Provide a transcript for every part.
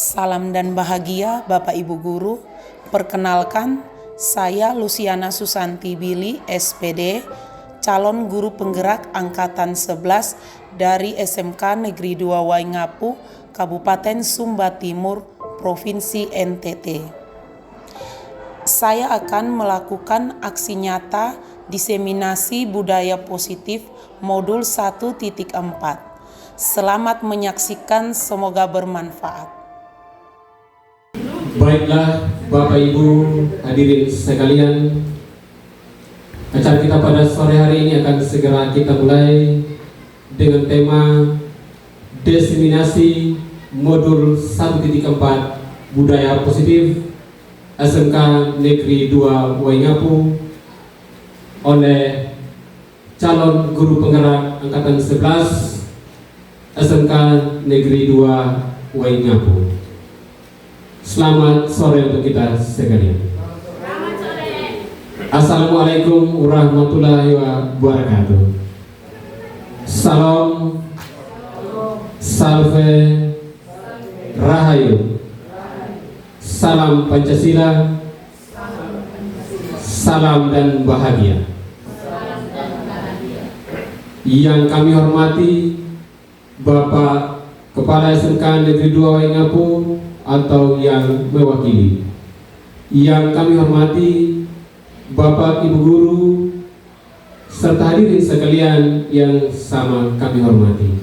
Salam dan bahagia Bapak Ibu Guru. Perkenalkan, saya Luciana Susanti Billy, SPD, calon guru penggerak Angkatan 11 dari SMK Negeri 2 Waingapu, Kabupaten Sumba Timur, Provinsi NTT. Saya akan melakukan aksi nyata diseminasi budaya positif modul 1.4. Selamat menyaksikan, semoga bermanfaat. Baiklah Bapak Ibu hadirin sekalian, acara kita pada sore hari ini akan segera kita mulai dengan tema diseminasi modul 1.4 budaya positif SMK Negeri 2 Waingapu oleh calon guru penggerak Angkatan 11 SMK Negeri 2 Waingapu. Selamat sore untuk kita sekalian. Selamat sore. Assalamualaikum warahmatullahi wabarakatuh. Salam, salve, rahayu. Salam Pancasila, salam dan bahagia. Yang kami hormati Bapak Kepala SMK Negeri 2 Waingapu atau yang mewakili, yang kami hormati Bapak Ibu Guru serta hadirin sekalian yang sama kami hormati.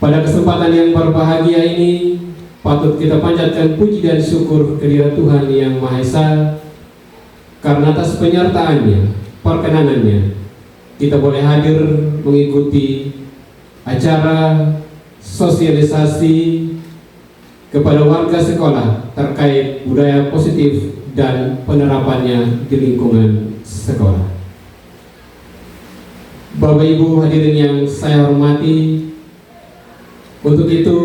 Pada kesempatan yang berbahagia ini patut kita panjatkan puji dan syukur kehadirat Tuhan Yang Maha Esa, karena atas penyertaannya, perkenanannya kita boleh hadir mengikuti acara sosialisasi kepada warga sekolah terkait budaya positif dan penerapannya di lingkungan sekolah. Bapak Ibu hadirin yang saya hormati, untuk itu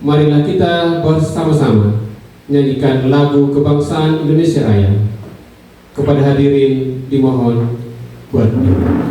marilah kita bersama-sama menyanyikan lagu kebangsaan Indonesia Raya. Kepada hadirin dimohon berdiri.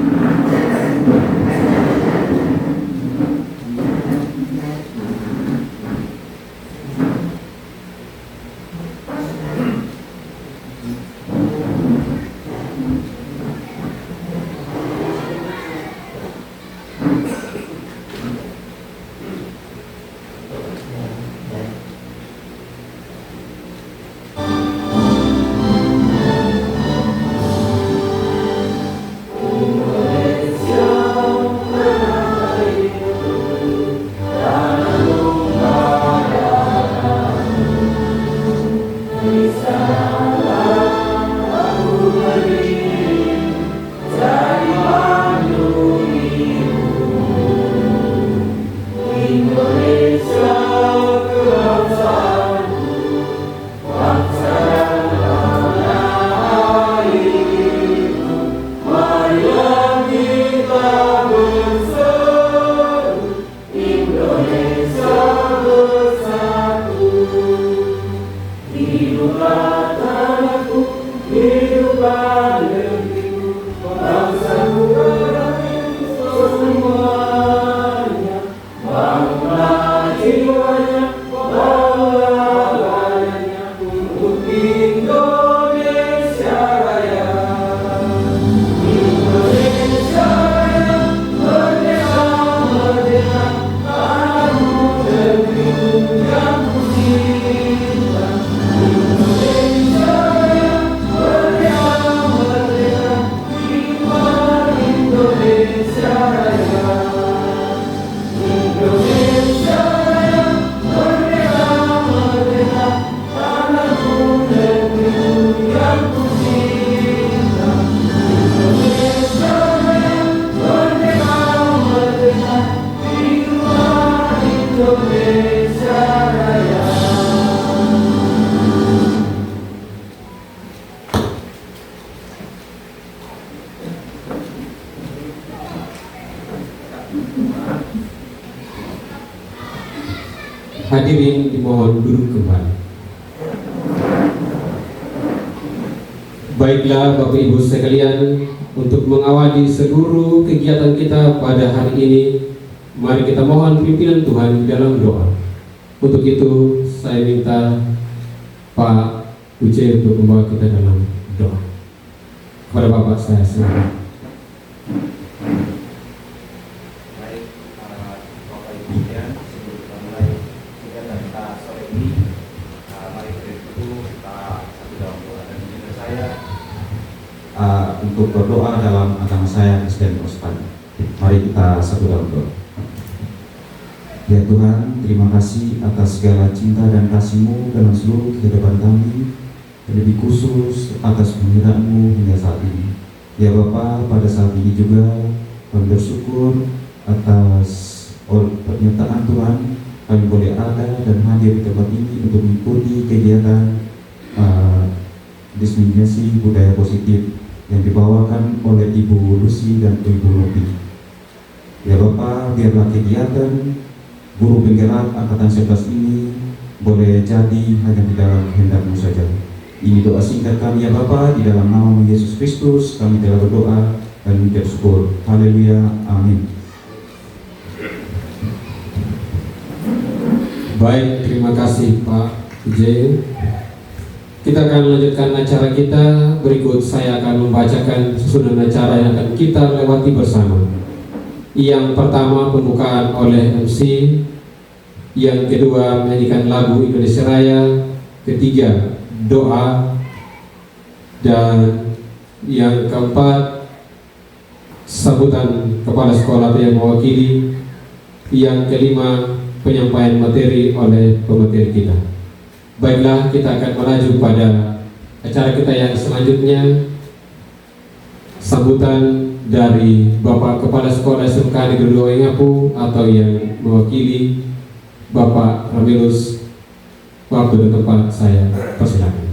Hadirin dimohon duduk kembali. Baiklah Bapak Ibu sekalian, untuk mengawali seluruh kegiatan kita pada hari ini, mari kita mohon pimpinan Tuhan dalam doa. Untuk itu saya minta Pak Uce untuk membawa kita dalam doa. Kepada Bapak saya silakan. Baik, Bapak Ibu sekalian, sebelum kita mulai kegiatan kita sore ini, mari kita satu dalam doa dan juga saya untuk berdoa dalam agama saya Kristen Protestan. Mari kita satu dalam doa. Ya Tuhan, terima kasih atas segala cinta dan kasih-Mu dalam seluruh kehidupan kami, lebih khusus atas pengiraanmu hingga saat ini. Ya Bapa, pada saat ini juga kami bersyukur atas pernyataan Tuhan, kami boleh ada dan hadir di tempat ini untuk mengikuti kegiatan diseminasi budaya positif yang dibawakan oleh Ibu Lucy dan Ibu Robi. Ya Bapa, biarlah kegiatan guru penggerak angkatan 11 ini boleh jadi hanya di dalam kehendak-Mu saja. Ini doa singkat kami ya Bapa, di dalam nama Yesus Kristus kami telah berdoa dan mengucap syukur. Haleluya, amin. Baik, terima kasih Pak J. Kita akan melanjutkan acara kita. Berikut saya akan membacakan susunan acara yang akan kita lewati bersama. Yang pertama pembukaan oleh MC, yang kedua menyanyikan lagu Indonesia Raya, ketiga doa, dan yang keempat sambutan kepala sekolah yang mewakili, yang kelima penyampaian materi oleh pemateri kita. Baiklah, kita akan melaju pada acara kita yang selanjutnya, sambutan dari Bapak Kepala Sekolah SMK Negeri 2 Ingapu atau yang mewakili Bapak Ramilus. Waktu dan tempat saya persilakan.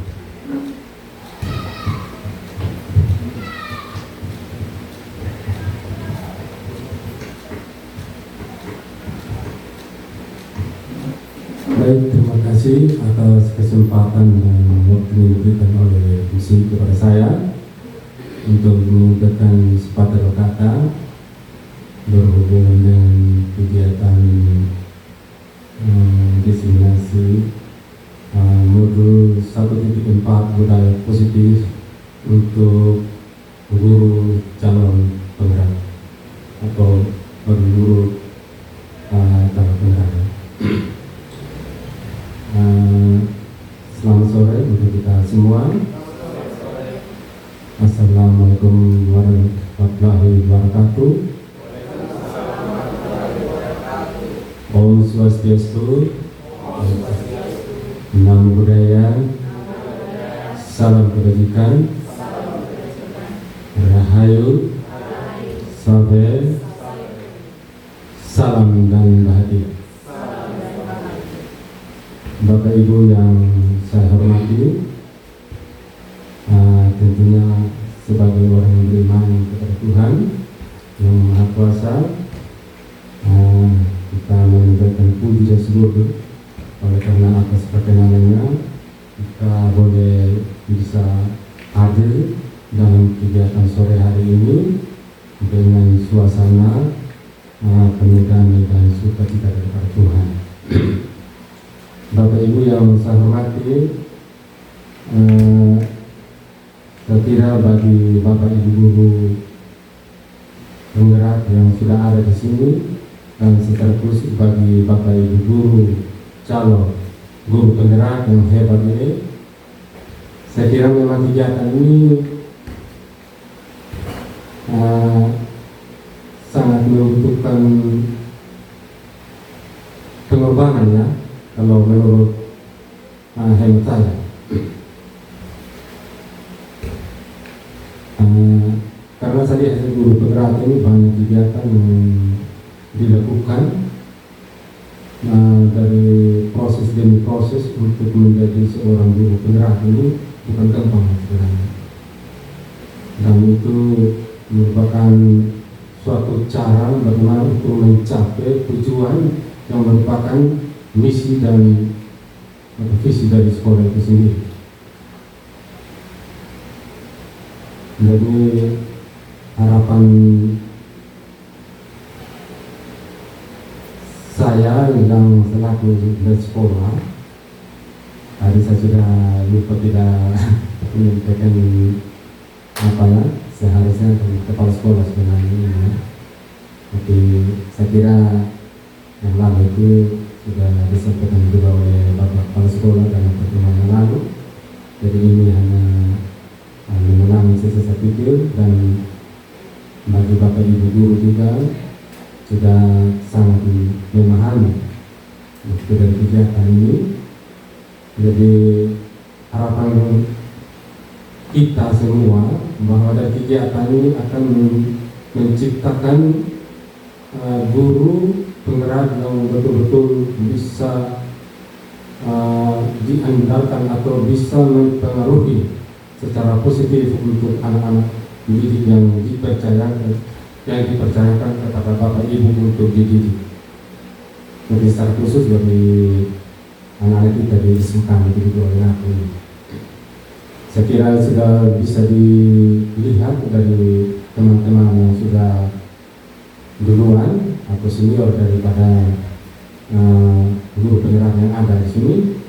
Baik, terima kasih atas kesempatan dan waktu yang diberikan oleh MC kepada saya untuk menyampaikan sepatah kata berhubungan dengan kegiatan diseminasi modul 1.4 budaya positif untuk guru calon penggerak atau guru calon penggerak. Selamat sore untuk kita semua. Assalamualaikum warahmatullahi wabarakatuh. Om Swastiastu, Namo Buddhaya, Salam Kebajikan, Rahayu, Sabe, Salam dan Bahagia. Bapak Ibu yang saya hormati, tentunya sebagai orang yang beriman kepada Tuhan yang Maha Kuasa, kita mengucapkan puji dan syukur oleh karena atas perkenanannya kita boleh bisa hadir dalam kegiatan sore hari ini dengan suasana penuh damai dan sukacita daripada Tuhan. Bapak Ibu yang saya hormati, saya kira bagi Bapak Ibu guru penggerak yang sudah ada di sini dan secara khusus bagi Bapak Ibu guru calon guru penggerak yang hebat ini, saya kira memang kegiatan ini sangat membutuhkan pengorbanan ya, kalau menurut hemat saya. Karena saya lihat guru penggerak ini banyak kegiatan yang dilakukan dari proses demi proses untuk menjadi seorang guru penggerak ini bukan gampang sebenarnya, dan itu merupakan suatu cara bagaimana untuk mencapai tujuan yang merupakan misi dan visi dari sekolah itu sendiri. Jadi harapan saya yang selaku head sekolah, tadi saya sudah lupa tidak menyampaikan apa ya seharusnya kepala sekolah sebenarnya ini ya. Tapi saya kira yang lalu itu sudah disampaikan juga oleh Bapak Kepala Sekolah dalam pertemuan yang lalu. Jadi ini hanya mengulangi sisa saya pikir, dan bagi Bapak Ibu guru juga sudah sangat memahami dari kegiatan ini. Jadi harapan kita semua bahwa dari kegiatan ini akan menciptakan guru penggerak yang betul-betul bisa diandalkan atau bisa mempengaruhi secara positif untuk anak-anak didik yang dipercayakan kepada Bapak Ibu untuk dididik. Jadi secara khusus bagi anak-anak kita di SMK Negeri 2 Renat ini, saya kira sudah bisa dilihat dari teman-teman yang sudah duluan atau senior daripada guru penggerak yang ada di sini.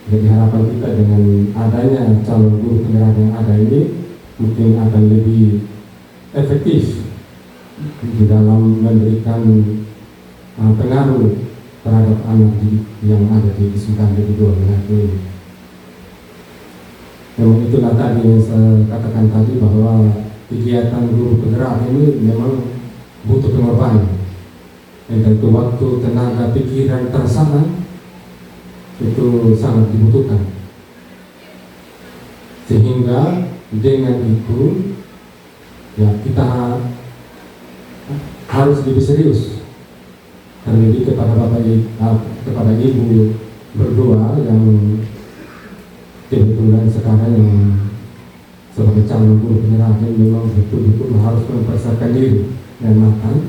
Jadi harapan kita dengan adanya calon guru penggerak yang ada ini mungkin akan lebih efektif di dalam memberikan pengaruh terhadap anak yang ada di SMK Negeri 2 Renat ini. Memang itulah tadi yang saya katakan tadi, bahwa kegiatan guru penggerak ini memang butuh pengorbanan. Dan itu waktu, tenaga, pikiran, perasaan itu sangat dibutuhkan. Sehingga dengan itu ya kita harus lebih serius terlebih kepada ibu berdua yang kebetulan sekarang yang sebagai calon guru penggerak memang betul-betul harus mempersiapkan diri dan matang,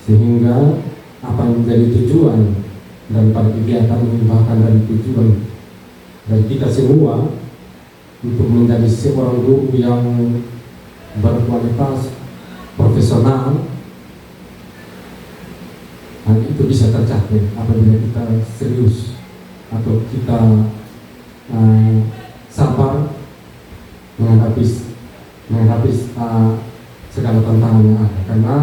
sehingga apa yang menjadi tujuan daripada kegiatan ini, bahkan dari tujuan dari kita semua untuk menjadi seorang guru yang berkualitas, profesional, dan itu bisa tercapai apabila kita serius atau kita sabar menghadapi segala tantangan yang ada. Karena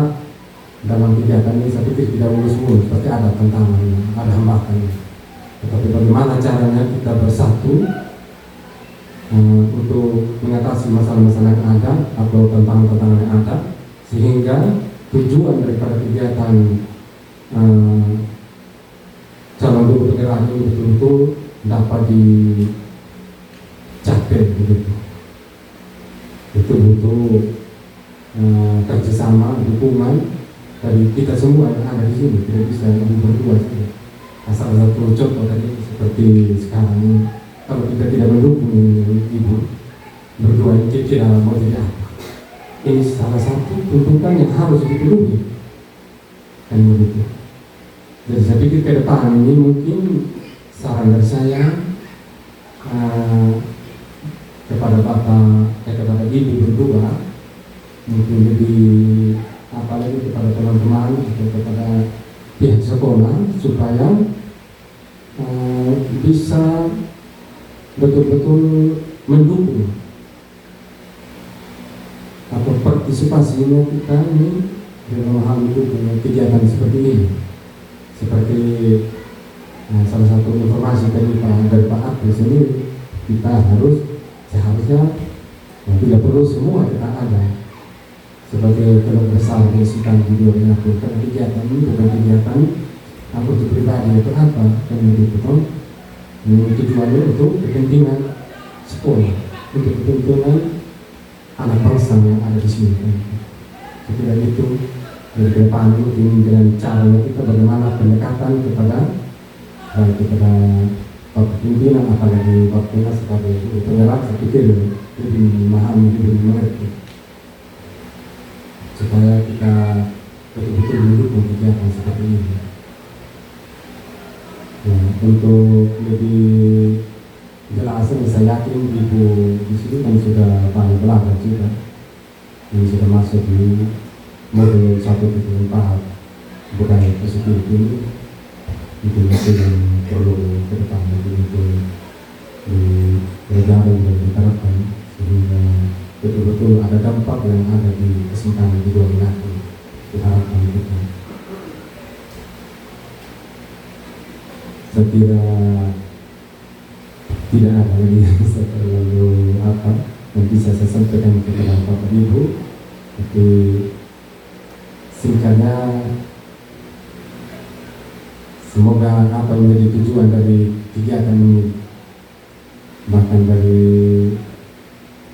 dalam kegiatan ini saya pikir tidak mulus-mulus, pasti ada tantangannya, ada hambatannya. Tetapi bagaimana caranya kita bersatu untuk mengatasi masalah-masalah yang ada atau tantangan-tantangan yang ada, sehingga tujuan daripada kegiatan calon guru penggerak ini betul-betul dapat dicapai begitu. Itu butuh kerjasama, dukungan dari kita semua yang ada di sini. Tidak bisa ibu berdua saja. Asal satu contoh tadi seperti sekarang ini, kalau kita tidak mendukung ibu berdua ini, kita tidak mau jadi apa. Ini salah satu tuntutan yang harus dipenuhi, kan begitu. Jadi saya pikir ke depan ini mungkin saran dari saya kepada kepada ibu berdua, mungkin lebih apalagi kepada teman-teman atau kepada pihak sekolah, supaya bisa betul-betul mendukung atau partisipasinya kita ini dalam hal mendukung kegiatan seperti ini. Seperti salah satu informasi tadi dari Pak Agus ini, kita seharusnya tidak perlu semua kita ada sebagai keluarga besar di SMK Negeri 2 Renat, karena kegiatan ini bukan kegiatan aku pribadi itu apa, dan begitu kan tujuannya untuk kepentingan sekolah, untuk kepentingan anak bangsa yang ada di sini kan. Setelah itu dari ke depan mungkin dengan caranya kita bagaimana pendekatan kepada pimpinan, apalagi waktunya sebagai penggerak, saya pikir lebih memahami, lebih mengerti, supaya kita betul-betul mendukung kegiatan seperti ini. Ya, untuk lebih jelasnya saya yakin ibu di sini kan sudah paling belajar juga, ini sudah masuk di modul 1.4 budaya positif ini itu yang perlu ke depan untuk diajarin dan diterapkan sehingga betul-betul ada dampak yang ada di kesempatan kedua belah diharapkan kita. Saya kira tidak ada lagi yang bisa terlalu yang bisa saya sampaikan kepada Bapak Ibu, tapi singkatnya semoga apa yang menjadi tujuan dari kegiatan ini, bahkan dari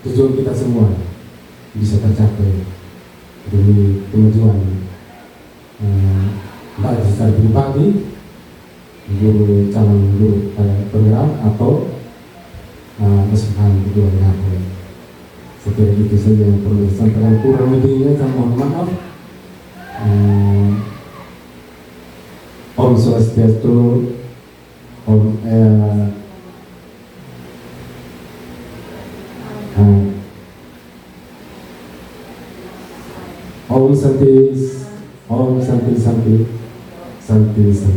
tujuan kita semua bisa tercapai demi kemajuan baik secara pribadi, guru calon guru penggerak atau kesempatan kedua belah. Saya kira itu saja yang perlu disampaikan, kurang lebihnya saya mohon maaf. Om Swastiastu, Om Santi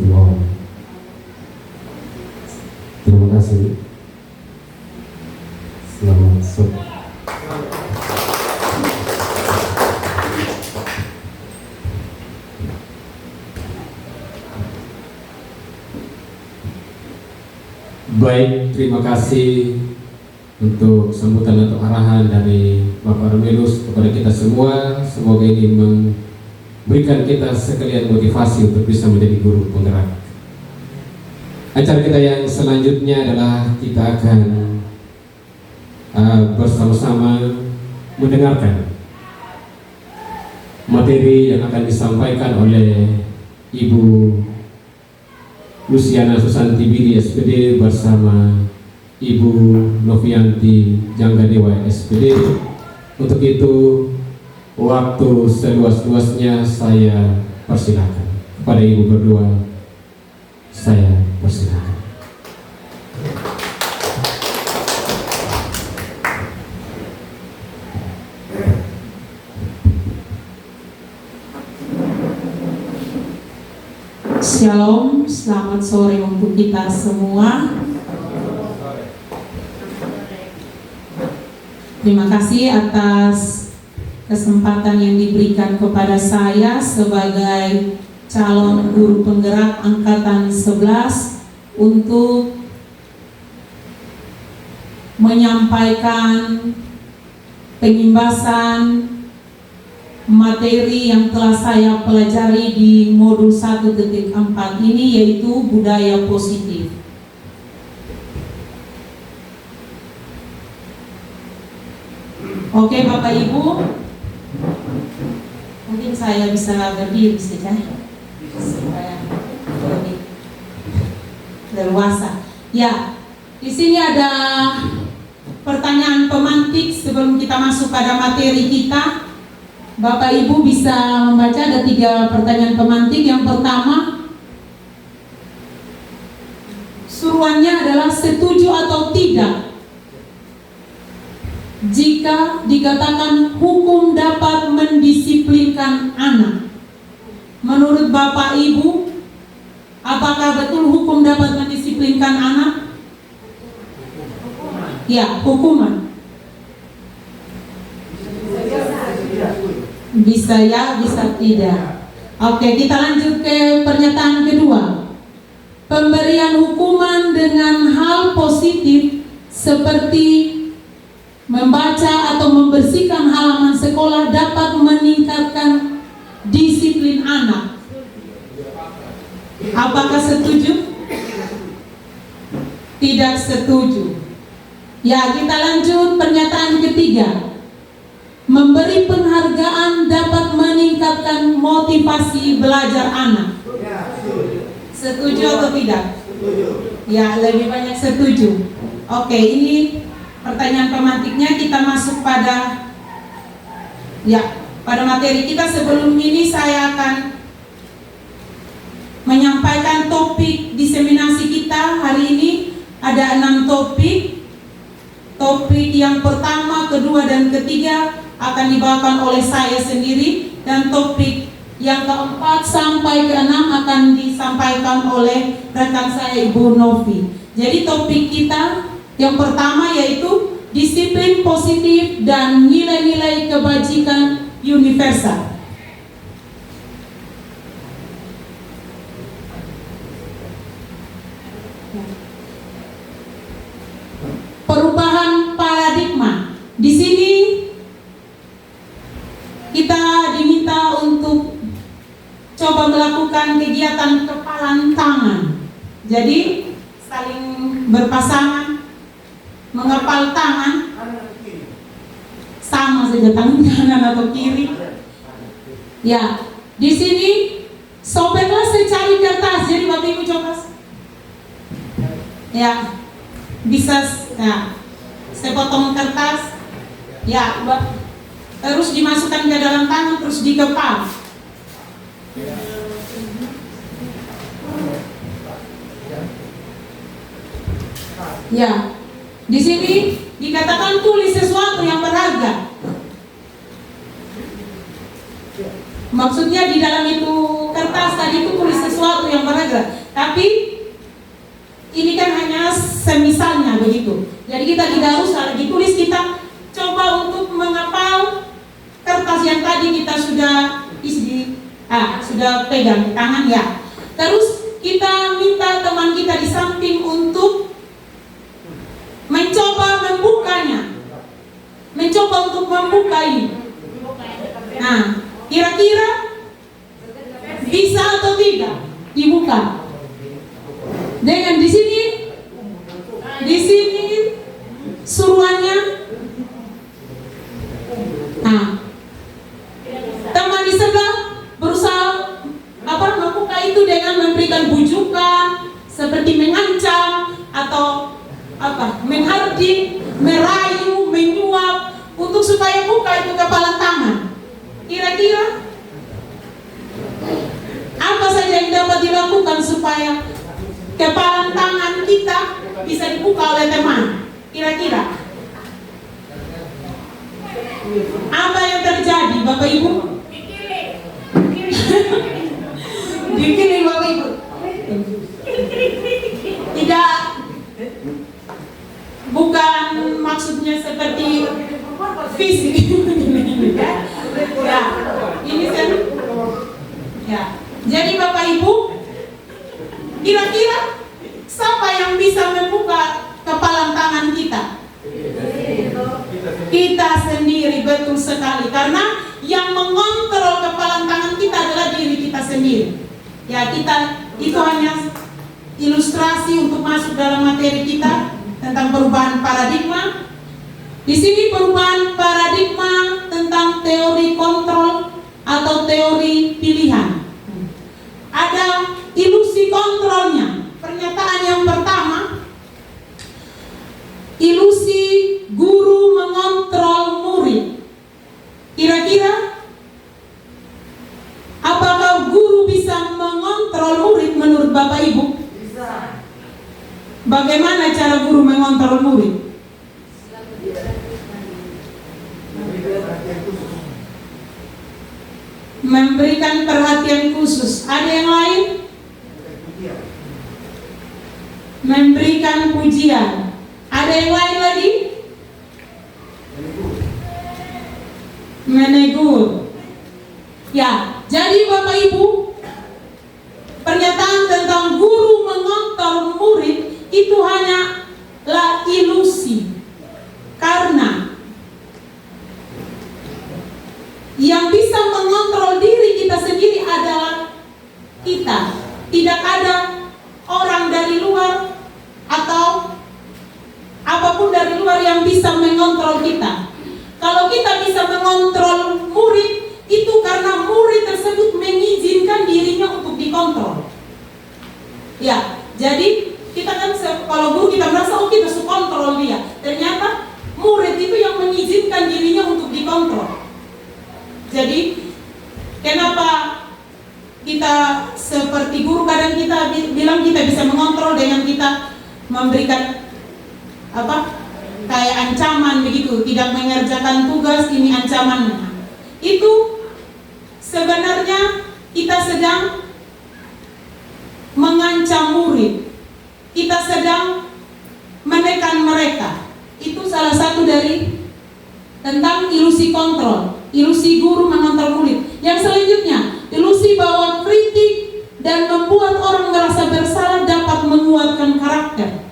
Om. Terima kasih. Selamat sore. Baik, terima kasih untuk sambutan atau arahan dari Bapak Romulus kepada kita semua. Semoga ini memberikan kita sekalian motivasi untuk bisa menjadi guru penggerak. Acara kita yang selanjutnya adalah kita akan bersama-sama mendengarkan materi yang akan disampaikan oleh Ibu Luciana Susanti Billy SPD bersama Ibu Novianti Janggadewa SPD. Untuk itu, waktu seluas-luasnya saya persilakan kepada Ibu berdua. Saya persilakan. Shalom, selamat sore untuk kita semua. Terima kasih atas kesempatan yang diberikan kepada saya sebagai calon guru penggerak angkatan 11 untuk menyampaikan pengimbasan materi yang telah saya pelajari di modul 1.4 ini, yaitu budaya positif. Oke Bapak Ibu, mungkin saya bisa berdiri saja supaya lebih leluasa. Ya, di sini ada pertanyaan pemantik sebelum kita masuk pada materi kita. Bapak Ibu bisa membaca, ada 3 pertanyaan pemantik. Yang pertama, suruhannya adalah setuju atau tidak jika dikatakan hukum dapat mendisiplinkan anak. Menurut Bapak Ibu, apakah betul hukum dapat mendisiplinkan anak? Ya, hukuman. Bisa ya, bisa tidak. Oke, kita lanjut ke pernyataan kedua. Pemberian hukuman dengan hal positif seperti membaca atau membersihkan halaman sekolah dapat meningkatkan disiplin anak. Apakah setuju? Tidak setuju. Ya, kita lanjut pernyataan ketiga. Memberi penghargaan dapat meningkatkan motivasi belajar anak. Setuju atau tidak? Ya, lebih banyak setuju. Oke, ini pertanyaan pemantiknya. Kita masuk pada pada materi kita. Sebelum ini saya akan menyampaikan topik diseminasi kita hari ini. Ada 6 topik. Topik yang pertama, kedua, dan ketiga akan dibawakan oleh saya sendiri, dan topik Yang keempat sampai keenam akan disampaikan oleh rekan saya Ibu Novi. Jadi topik kita yang pertama yaitu disiplin positif dan nilai-nilai kebajikan universal. Perubahan paradigma. Di sini kita diminta untuk coba melakukan kegiatan kepalan tangan. Jadi saling berpasangan mengepal tangan, sama saja tangan kanan atau kiri. Ya, di sini sobeklah secari kertas. Jadi Bapak Ibu coba. Ya, bisa ya, sepotong kertas. Ya, terus dimasukkan ke dalam tangan, terus dikepal. Ya, di sini dikatakan tulis sesuatu yang berharga. Maksudnya di dalam itu kertas tadi itu tulis sesuatu yang berharga. Tapi ini kan hanya semisalnya begitu. Jadi kita tidak usah lagi tulis, kita coba untuk mengepal kertas yang tadi kita sudah isi, sudah pegang di tangan ya. Terus kita minta teman kita di samping untuk mencoba membukanya, mencoba untuk membuka ini. Nah, kira-kira bisa atau tidak dibuka? Dengan di sini suruhannya. Nah, teman di sebelah berusaha membuka itu dengan memberikan bujukan seperti mengancam atau menghardik, merayu, menyuap untuk supaya buka itu kepala tangan. Kira-kira apa saja yang dapat dilakukan supaya kepala tangan kita bisa dibuka oleh teman? Kira-kira apa yang terjadi, Bapak Ibu? Dikilik Bapak Ibu. Tidak, bukan maksudnya seperti fisik. Ya, ini ya. Jadi Bapak Ibu, kira-kira siapa yang bisa membuka kepala tangan kita? Kita sendiri, betul sekali. Karena yang mengontrol kepala tangan kita adalah diri kita sendiri. Ya, kita itu hanya ilustrasi untuk masuk dalam materi kita tentang perubahan paradigma. Di sini perubahan paradigma tentang teori kontrol atau teori pilihan. Ada ilusi kontrolnya. Pernyataan yang pertama, ilusi guru mengontrol murid. Kira-kira apakah guru bisa mengontrol murid menurut Bapak Ibu? Bisa. Bagaimana cara guru mengontrol murid? Memberikan perhatian khusus. Ada yang lain? Memberikan pujian. Ada yang lain lagi? Menegur. Ya, jadi Bapak Ibu, pernyataan tentang guru mengontrol murid itu hanyalah ilusi. Karena yang bisa mengontrol diri kita sendiri adalah kita. Tidak ada orang dari luar atau apapun dari luar yang bisa mengontrol kita. Kalau kita bisa mengontrol murid, itu karena murid tersebut mengizinkan dirinya untuk dikontrol. Ya, jadi kita kan kalau guru kita merasa kita suka kontrol dia. Ternyata murid itu yang mengizinkan dirinya untuk dikontrol. Jadi kenapa kita seperti guru kadang kita bilang kita bisa mengontrol dengan kita memberikan kayak ancaman begitu, tidak mengerjakan tugas, ini ancamannya. Itu sebenarnya kita sedang mengancam murid, kita sedang menekan mereka. Itu salah satu dari tentang ilusi kontrol, ilusi guru mengontrol murid. Yang selanjutnya, ilusi bahwa kritik dan membuat orang merasa bersalah dapat menguatkan karakter.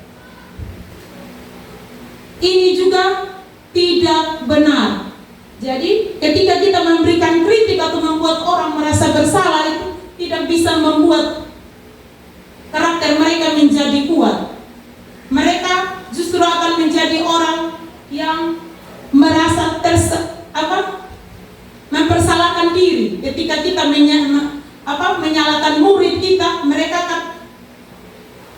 Ini juga tidak benar. Jadi ketika kita memberikan kritik atau membuat orang merasa bersalah, itu tidak bisa membuat karakter mereka menjadi kuat. Mereka justru akan menjadi orang yang merasa mempersalahkan diri. Ketika kita menyalahkan murid kita, mereka akan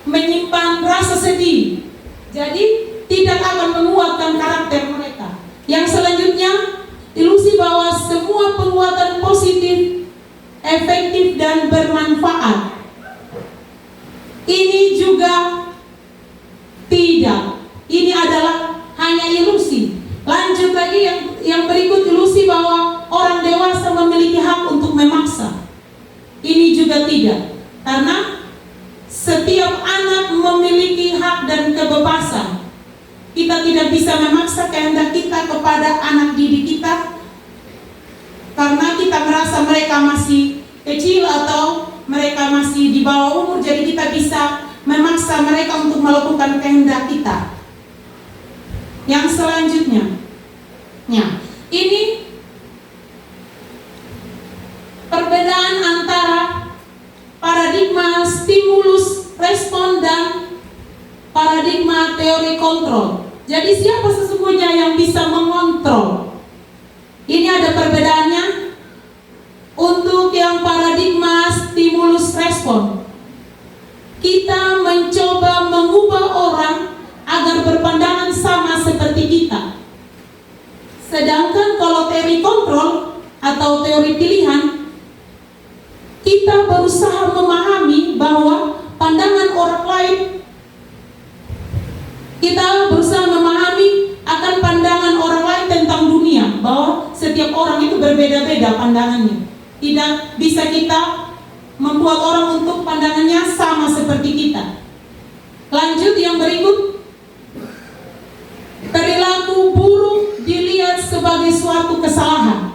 menyimpan rasa sedih. Jadi tidak akan menguatkan karakter mereka. Yang selanjutnya, ilusi bahwa semua penguatan positif, efektif dan bermanfaat. Ini juga tidak. Ini adalah hanya ilusi. Lanjut lagi yang berikut, ilusi bahwa orang dewasa memiliki hak untuk memaksa. Ini juga tidak. Karena setiap anak memiliki hak dan kebebasan. Kita tidak bisa memaksa kehendak kita kepada anak didik kita karena kita merasa mereka masih kecil atau mereka masih di bawah umur, jadi kita bisa memaksa mereka untuk melakukan kehendak kita. Yang selanjutnya, ini perbedaan antara paradigma stimulus respon dan paradigma teori kontrol. Jadi siapa sesungguhnya yang bisa mengontrol? Ini ada perbedaannya. Untuk yang paradigma stimulus respon, kita mencoba mengubah orang agar berpandangan sama seperti kita. Sedangkan kalau teori kontrol atau teori pilihan, kita berusaha memahami bahwa pandangan orang lain, kita berusaha memahami akan pandangan orang lain tentang dunia, bahwa setiap orang itu berbeda-beda pandangannya. Tidak bisa kita membuat orang untuk pandangannya sama seperti kita. Lanjut yang berikut, perilaku buruk dilihat sebagai suatu kesalahan.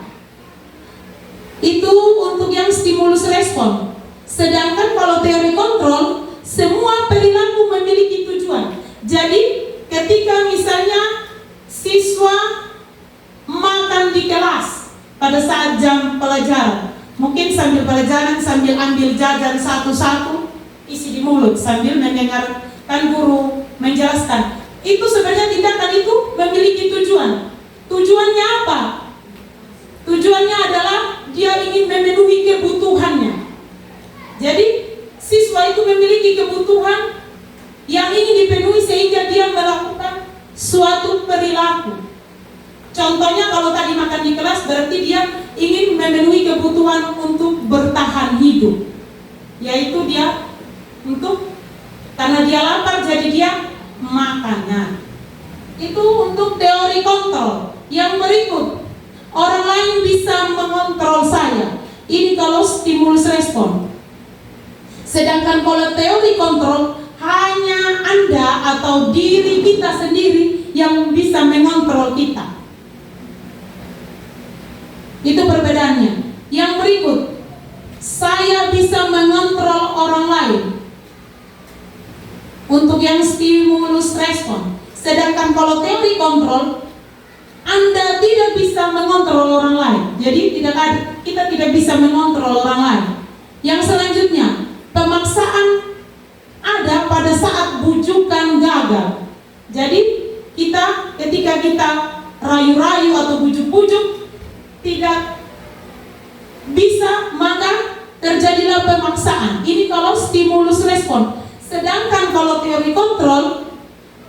Itu untuk yang stimulus respon. Sedangkan kalau teori kontrol, semua perilaku memiliki tujuan. Jadi ketika misalnya siswa makan di kelas pada saat jam pelajaran, mungkin sambil pelajaran sambil ambil jajan satu-satu isi di mulut sambil mendengarkan guru menjelaskan. Itu sebenarnya tindakan itu memiliki tujuan. Tujuannya apa? Tujuannya adalah dia ingin memenuhi kebutuhannya. Jadi siswa itu memiliki kebutuhan yang ingin dipenuhi sehingga dia melakukan suatu perilaku. Contohnya kalau tadi makan di kelas berarti dia ingin memenuhi kebutuhan untuk bertahan hidup, yaitu dia karena dia lapar jadi dia makannya. Itu untuk teori kontrol. Yang berikut, orang lain bisa mengontrol saya. Ini kalau stimulus respon. Sedangkan kalau teori kontrol, hanya Anda atau diri kita sendiri yang bisa mengontrol kita. Itu perbedaannya. Yang berikut, saya bisa mengontrol orang lain. Untuk yang stimulus respon. Sedangkan kalau teori kontrol, Anda tidak bisa mengontrol orang lain. Jadi kita tidak bisa mengontrol orang lain. Yang selanjutnya, pemaksaan ada pada saat bujukan gagal. Jadi ketika kita rayu-rayu atau bujuk-bujuk tidak bisa, maka terjadilah pemaksaan. Ini kalau stimulus respon. Sedangkan kalau teori kontrol,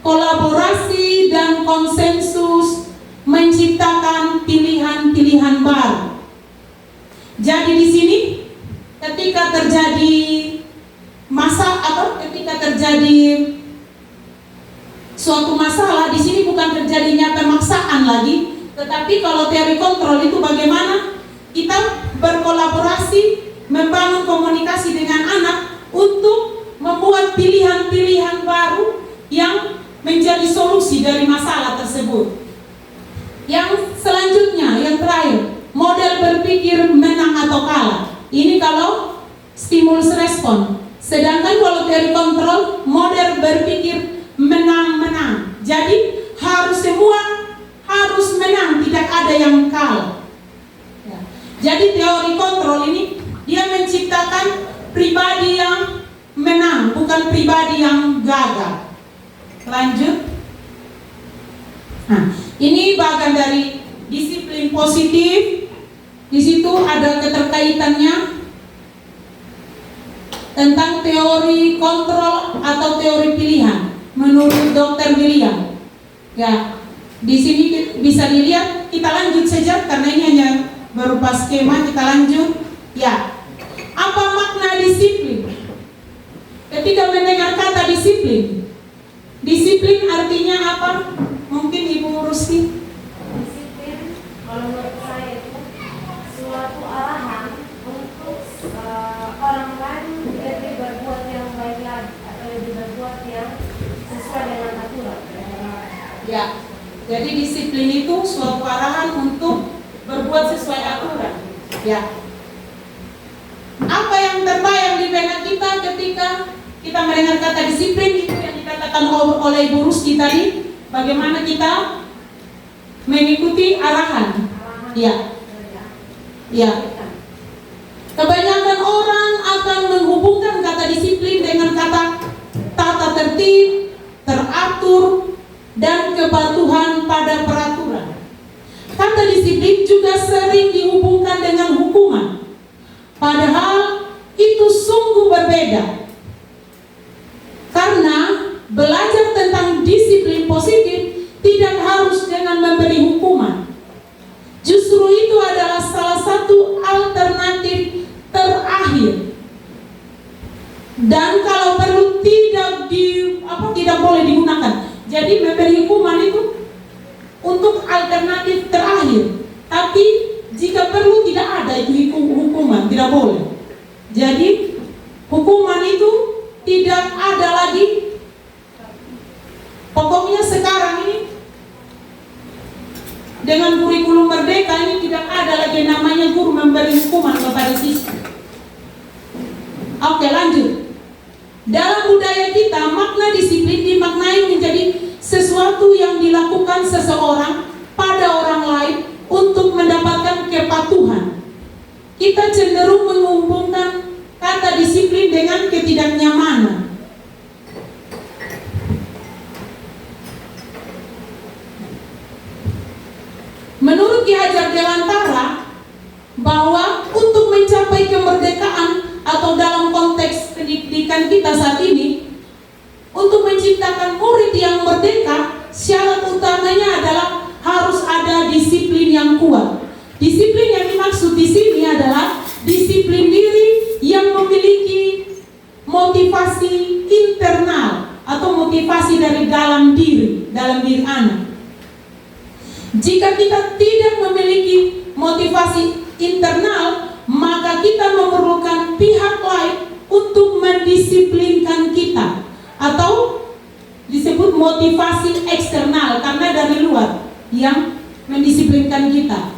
kolaborasi dan konsensus menciptakan pilihan-pilihan baru. Jadi di sini ketika terjadi ketika terjadi suatu masalah, di sini bukan terjadinya pemaksaan lagi, tetapi kalau teori kontrol itu bagaimana kita berkolaborasi membangun komunikasi dengan anak untuk membuat pilihan-pilihan baru yang menjadi solusi dari masalah tersebut. Yang selanjutnya, yang terakhir, model berpikir menang atau kalah. Ini kalau stimulus respon. Sedangkan kalau teori kontrol, model berpikir menang-menang. Jadi semua harus menang, tidak ada yang kalah. Ya. Jadi teori kontrol ini dia menciptakan pribadi yang menang, bukan pribadi yang gagal. Lanjut. Nah, ini bagian dari disiplin positif. Di situ ada keterkaitannya tentang teori kontrol atau teori pilihan menurut Dr. William. Ya, di sini bisa dilihat. Kita lanjut saja karena ini hanya berupa skema. Kita lanjut. Ya, apa makna disiplin? Ketika mendengar kata disiplin, disiplin artinya apa? Mungkin Ibu Rusdi. Disiplin kalau menurut saya itu suatu arahan untuk orang lain lebih berbuat yang baik lagi atau lebih berbuat yang sesuai dengan aturan. Ya, jadi disiplin itu suatu arahan untuk berbuat sesuai aturan. Ya. Apa yang terbayang di benak kita ketika kita mendengar kata disiplin? Itu yang dikatakan oleh Ibu Rusdi tadi. Bagaimana kita mengikuti arahan? Ya. Ya. Kebanyakan orang akan menghubungkan kata disiplin dengan kata tata tertib, teratur, dan kepatuhan pada peraturan. Kata disiplin juga sering dihubungkan dengan hukuman. Padahal itu sungguh berbeda. Karena belajar tentang disiplin positif tidak harus dengan memberi hukuman. Justru itu adalah salah satu alternatif terakhir. Dan kalau perlu tidak boleh digunakan. Jadi memberi hukuman itu untuk alternatif terakhir. Tapi jika perlu tidak ada itu hukuman, tidak boleh. Jadi hukuman itu tidak ada lagi. Pokoknya sekarang ini dengan kurikulum merdeka ini tidak ada lagi namanya guru memberi hukuman kepada siswa. Oke, lanjut. Dalam budaya kita, makna disiplin dimaknai menjadi sesuatu yang dilakukan seseorang pada orang lain untuk mendapatkan kepatuhan. Kita cenderung menghubungkan kata disiplin dengan ketidaknyamanan. Menurut Ki Hajar Dewantara, bahwa untuk mencapai kemerdekaan atau dalam konteks pendidikan kita saat ini, untuk menciptakan murid yang merdeka, syarat utamanya adalah harus ada disiplin yang kuat. Disiplin yang dimaksud di sini adalah disiplin diri yang memiliki motivasi internal atau motivasi dari dalam diri anak. Jika kita tidak memiliki motivasi internal, maka kita memerlukan pihak lain untuk mendisiplinkan kita, atau disebut motivasi eksternal karena dari luar yang mendisiplinkan kita,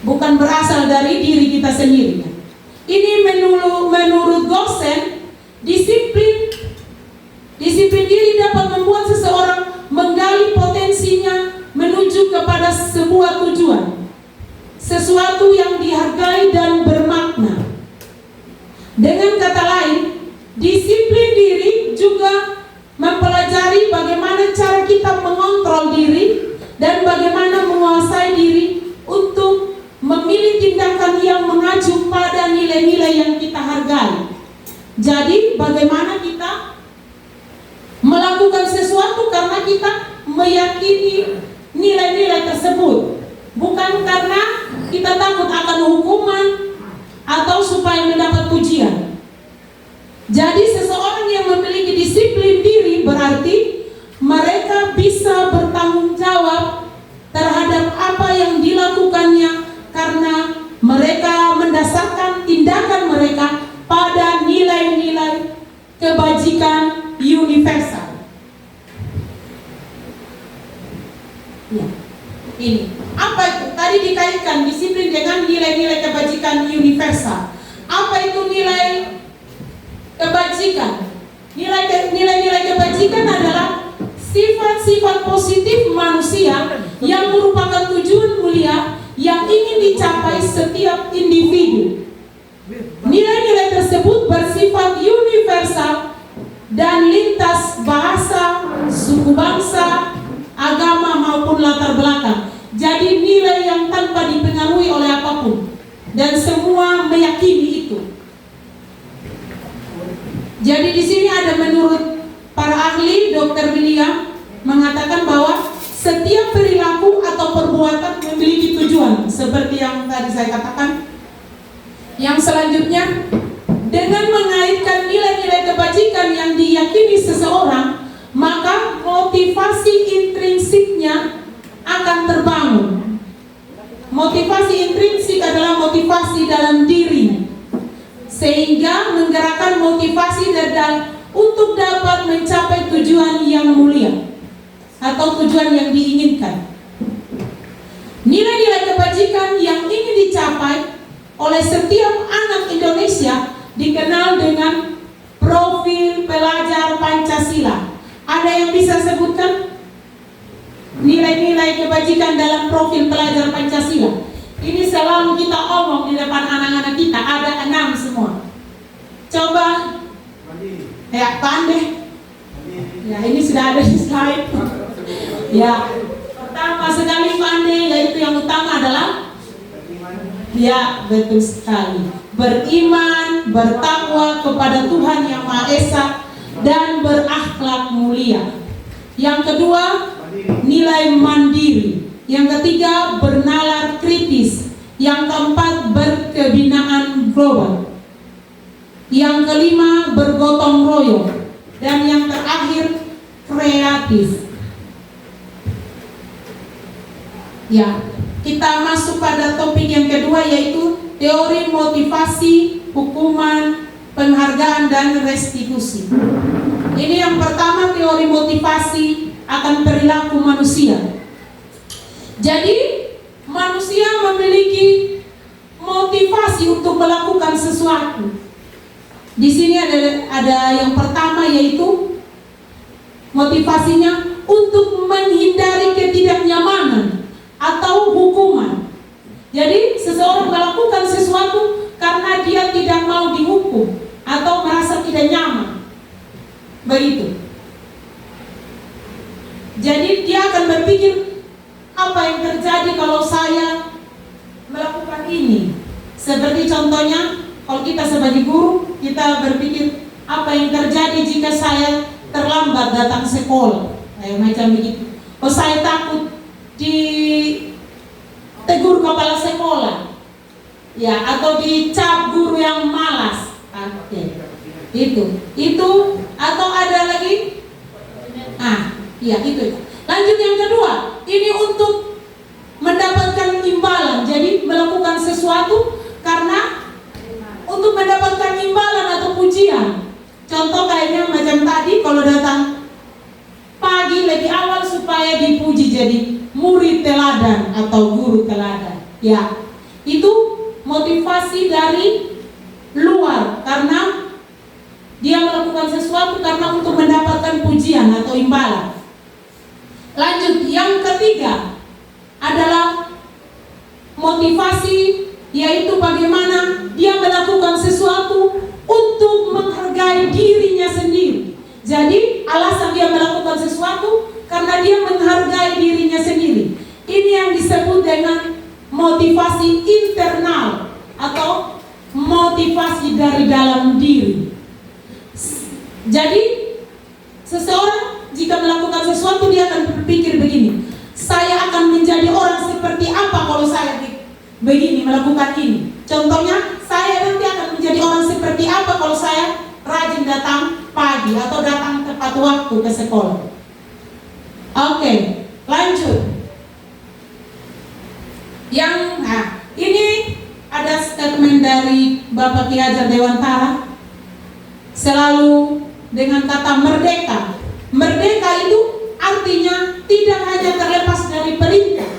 bukan berasal dari diri kita sendiri. Ini menurut Gosen, disiplin diri dapat membuat seseorang menggali potensinya menuju kepada sebuah tujuan, sesuatu yang dihargai dan bermakna. Dengan kata lain, disiplin diri juga mempelajari bagaimana cara kita mengontrol diri dan bagaimana menguasai diri untuk memilih tindakan yang mengacu pada nilai-nilai yang kita hargai. Jadi bagaimana kita melakukan sesuatu karena kita meyakini nilai-nilai tersebut, bukan karena kita takut akan hukuman atau supaya mendapat pujian. Jadi seseorang yang memiliki disiplin diri berarti mereka bisa bertanggung jawab terhadap apa yang dilakukannya karena mereka berdasarkan tindakan mereka pada nilai-nilai kebajikan universal. Ya, ini apa itu? Tadi dikaitkan disiplin dengan nilai-nilai kebajikan universal. Apa itu nilai kebajikan? Nilai-nilai kebajikan adalah sifat-sifat positif manusia yang merupakan tujuan mulia yang ingin dicapai setiap individu. Nilai-nilai tersebut bersifat universal dan lintas bahasa, suku bangsa, agama maupun latar belakang. Jadi nilai yang tanpa dipengaruhi oleh apapun dan semua meyakini itu. Jadi di sini ada menurut para ahli, Dr. William mengatakan bahwa setiap perilaku atau perbuatan memiliki tujuan, seperti yang tadi saya katakan. Yang selanjutnya, dengan mengaitkan nilai-nilai kebajikan yang diyakini seseorang, maka motivasi intrinsiknya akan terbangun. Motivasi intrinsik adalah motivasi dalam diri, sehingga menggerakkan motivasi untuk dapat mencapai tujuan yang mulia atau tujuan yang diinginkan. Nilai-nilai kebajikan yang ingin dicapai oleh setiap anak Indonesia dikenal dengan profil pelajar Pancasila. Ada yang bisa sebutkan nilai-nilai kebajikan dalam profil pelajar Pancasila? Ini selalu kita omong di depan anak-anak kita, ada 6 semua. Coba ya, pandai. Ya, ini sudah ada di slide. Ya, pertama sekali pandai, yaitu yang utama adalah ya, betul sekali, beriman, bertakwa kepada Tuhan Yang Maha Esa dan berakhlak mulia. Yang kedua, nilai mandiri. Yang ketiga, bernalar kritis. Yang keempat, berkebinaan global. Yang kelima, bergotong royong. Dan yang terakhir, kreatif. Ya, kita masuk pada topik yang kedua, yaitu teori motivasi, hukuman, penghargaan, dan restitusi. Ini yang pertama, teori motivasi akan perilaku manusia. Jadi manusia memiliki motivasi untuk melakukan sesuatu. Di sini ada yang pertama, yaitu motivasinya untuk menghindari ketidaknyamanan atau hukuman. Jadi seseorang melakukan sesuatu karena dia tidak mau dihukum atau merasa tidak nyaman. Begitu. Jadi dia akan berpikir, apa yang terjadi kalau saya melakukan ini? Seperti contohnya, kalau kita sebagai guru, kita berpikir, apa yang terjadi jika saya terlambat datang sekolah? Macam begitu. Oh, saya takut ditegur kepala sekolah, ya, atau dicap guru yang malas. Itu atau ada lagi? Iya, itu. Lanjut yang kedua, ini untuk mendapatkan imbalan. Jadi melakukan sesuatu karena untuk mendapatkan imbalan atau pujian. Contoh kayaknya macam tadi, kalau datang pagi lebih awal supaya dipuji jadi murid teladan atau guru teladan. Ya, itu motivasi dari luar karena dia melakukan sesuatu karena untuk mendapatkan pujian atau imbalan. Lanjut, yang ketiga adalah motivasi, yaitu bagaimana dia melakukan sesuatu untuk menghargai dirinya sendiri. Jadi alasan dia melakukan sesuatu karena dia menghargai dirinya sendiri. Ini yang disebut dengan motivasi internal atau motivasi dari dalam diri. Jadi seseorang jika melakukan sesuatu, dia akan berpikir begini, saya akan menjadi orang seperti apa kalau saya begini melakukan ini. Contohnya, saya nanti akan menjadi orang seperti apa kalau saya rajin datang pagi atau datang tepat waktu ke sekolah. Oke, lanjut. Ini ada statement dari Bapak Ki Hajar Dewantara selalu dengan kata merdeka. Merdeka itu artinya tidak hanya terlepas dari perintah,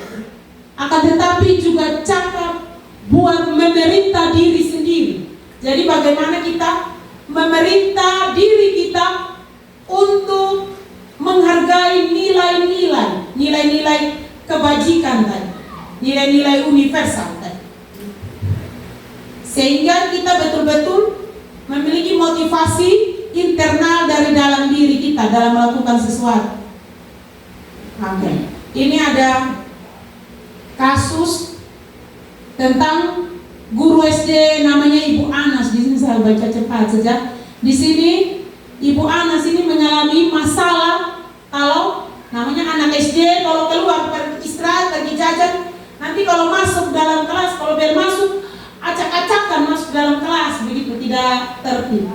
akan tetapi juga cakap buat memerintah diri sendiri. Jadi bagaimana kita memerintah diri kita untuk menghargai nilai-nilai kebajikan tadi, nilai-nilai universal tadi, sehingga kita betul-betul memiliki motivasi internal dari dalam diri kita dalam melakukan sesuatu. Oke. Ini ada kasus tentang guru SD namanya Ibu Anas. Di sini saya baca cepat saja. Di sini Ibu Anas ini mengalami masalah kalau namanya anak SD kalau keluar istirahat pergi jajan, nanti kalau masuk dalam kelas, kalau bel masuk acak-acakan masuk dalam kelas, begitu tidak tertib.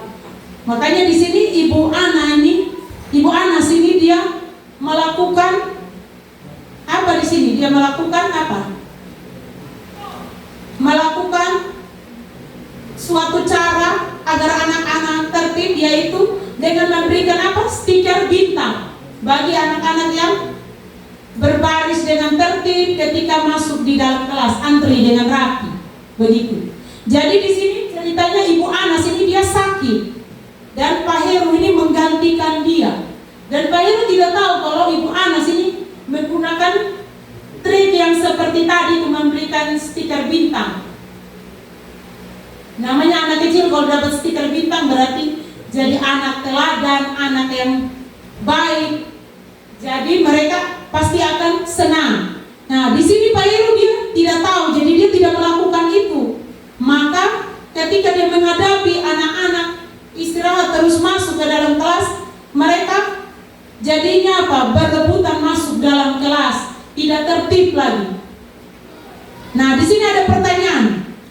Makanya di sini Ibu Anas ini dia melakukan apa di sini? Dia melakukan apa? Melakukan suatu cara agar anak-anak tertib, yaitu dengan memberikan apa? Stiker bintang bagi anak-anak yang berbaris dengan tertib ketika masuk di dalam kelas, antri dengan rapi, begitu. Jadi di sini ceritanya Ibu Anas ini dia sakit dan Pak Heru ini menggantikan dia. Dan Pak Heru tidak tahu kalau Ibu Anas ini menggunakan trik yang seperti tadi untuk memberikan stiker bintang. Namanya anak kecil kalau dapat stiker bintang berarti jadi anak teladan, anak yang baik. Jadi mereka pasti akan senang. Nah, di sini Pak Heru dia tidak tahu, jadi dia tidak melakukan itu. Maka ketika dia menghadapi anak-anak istirahat terus masuk ke dalam kelas, mereka jadinya apa? Berebutan masuk dalam kelas, tidak tertib lagi. Nah, di sini ada pertanyaan.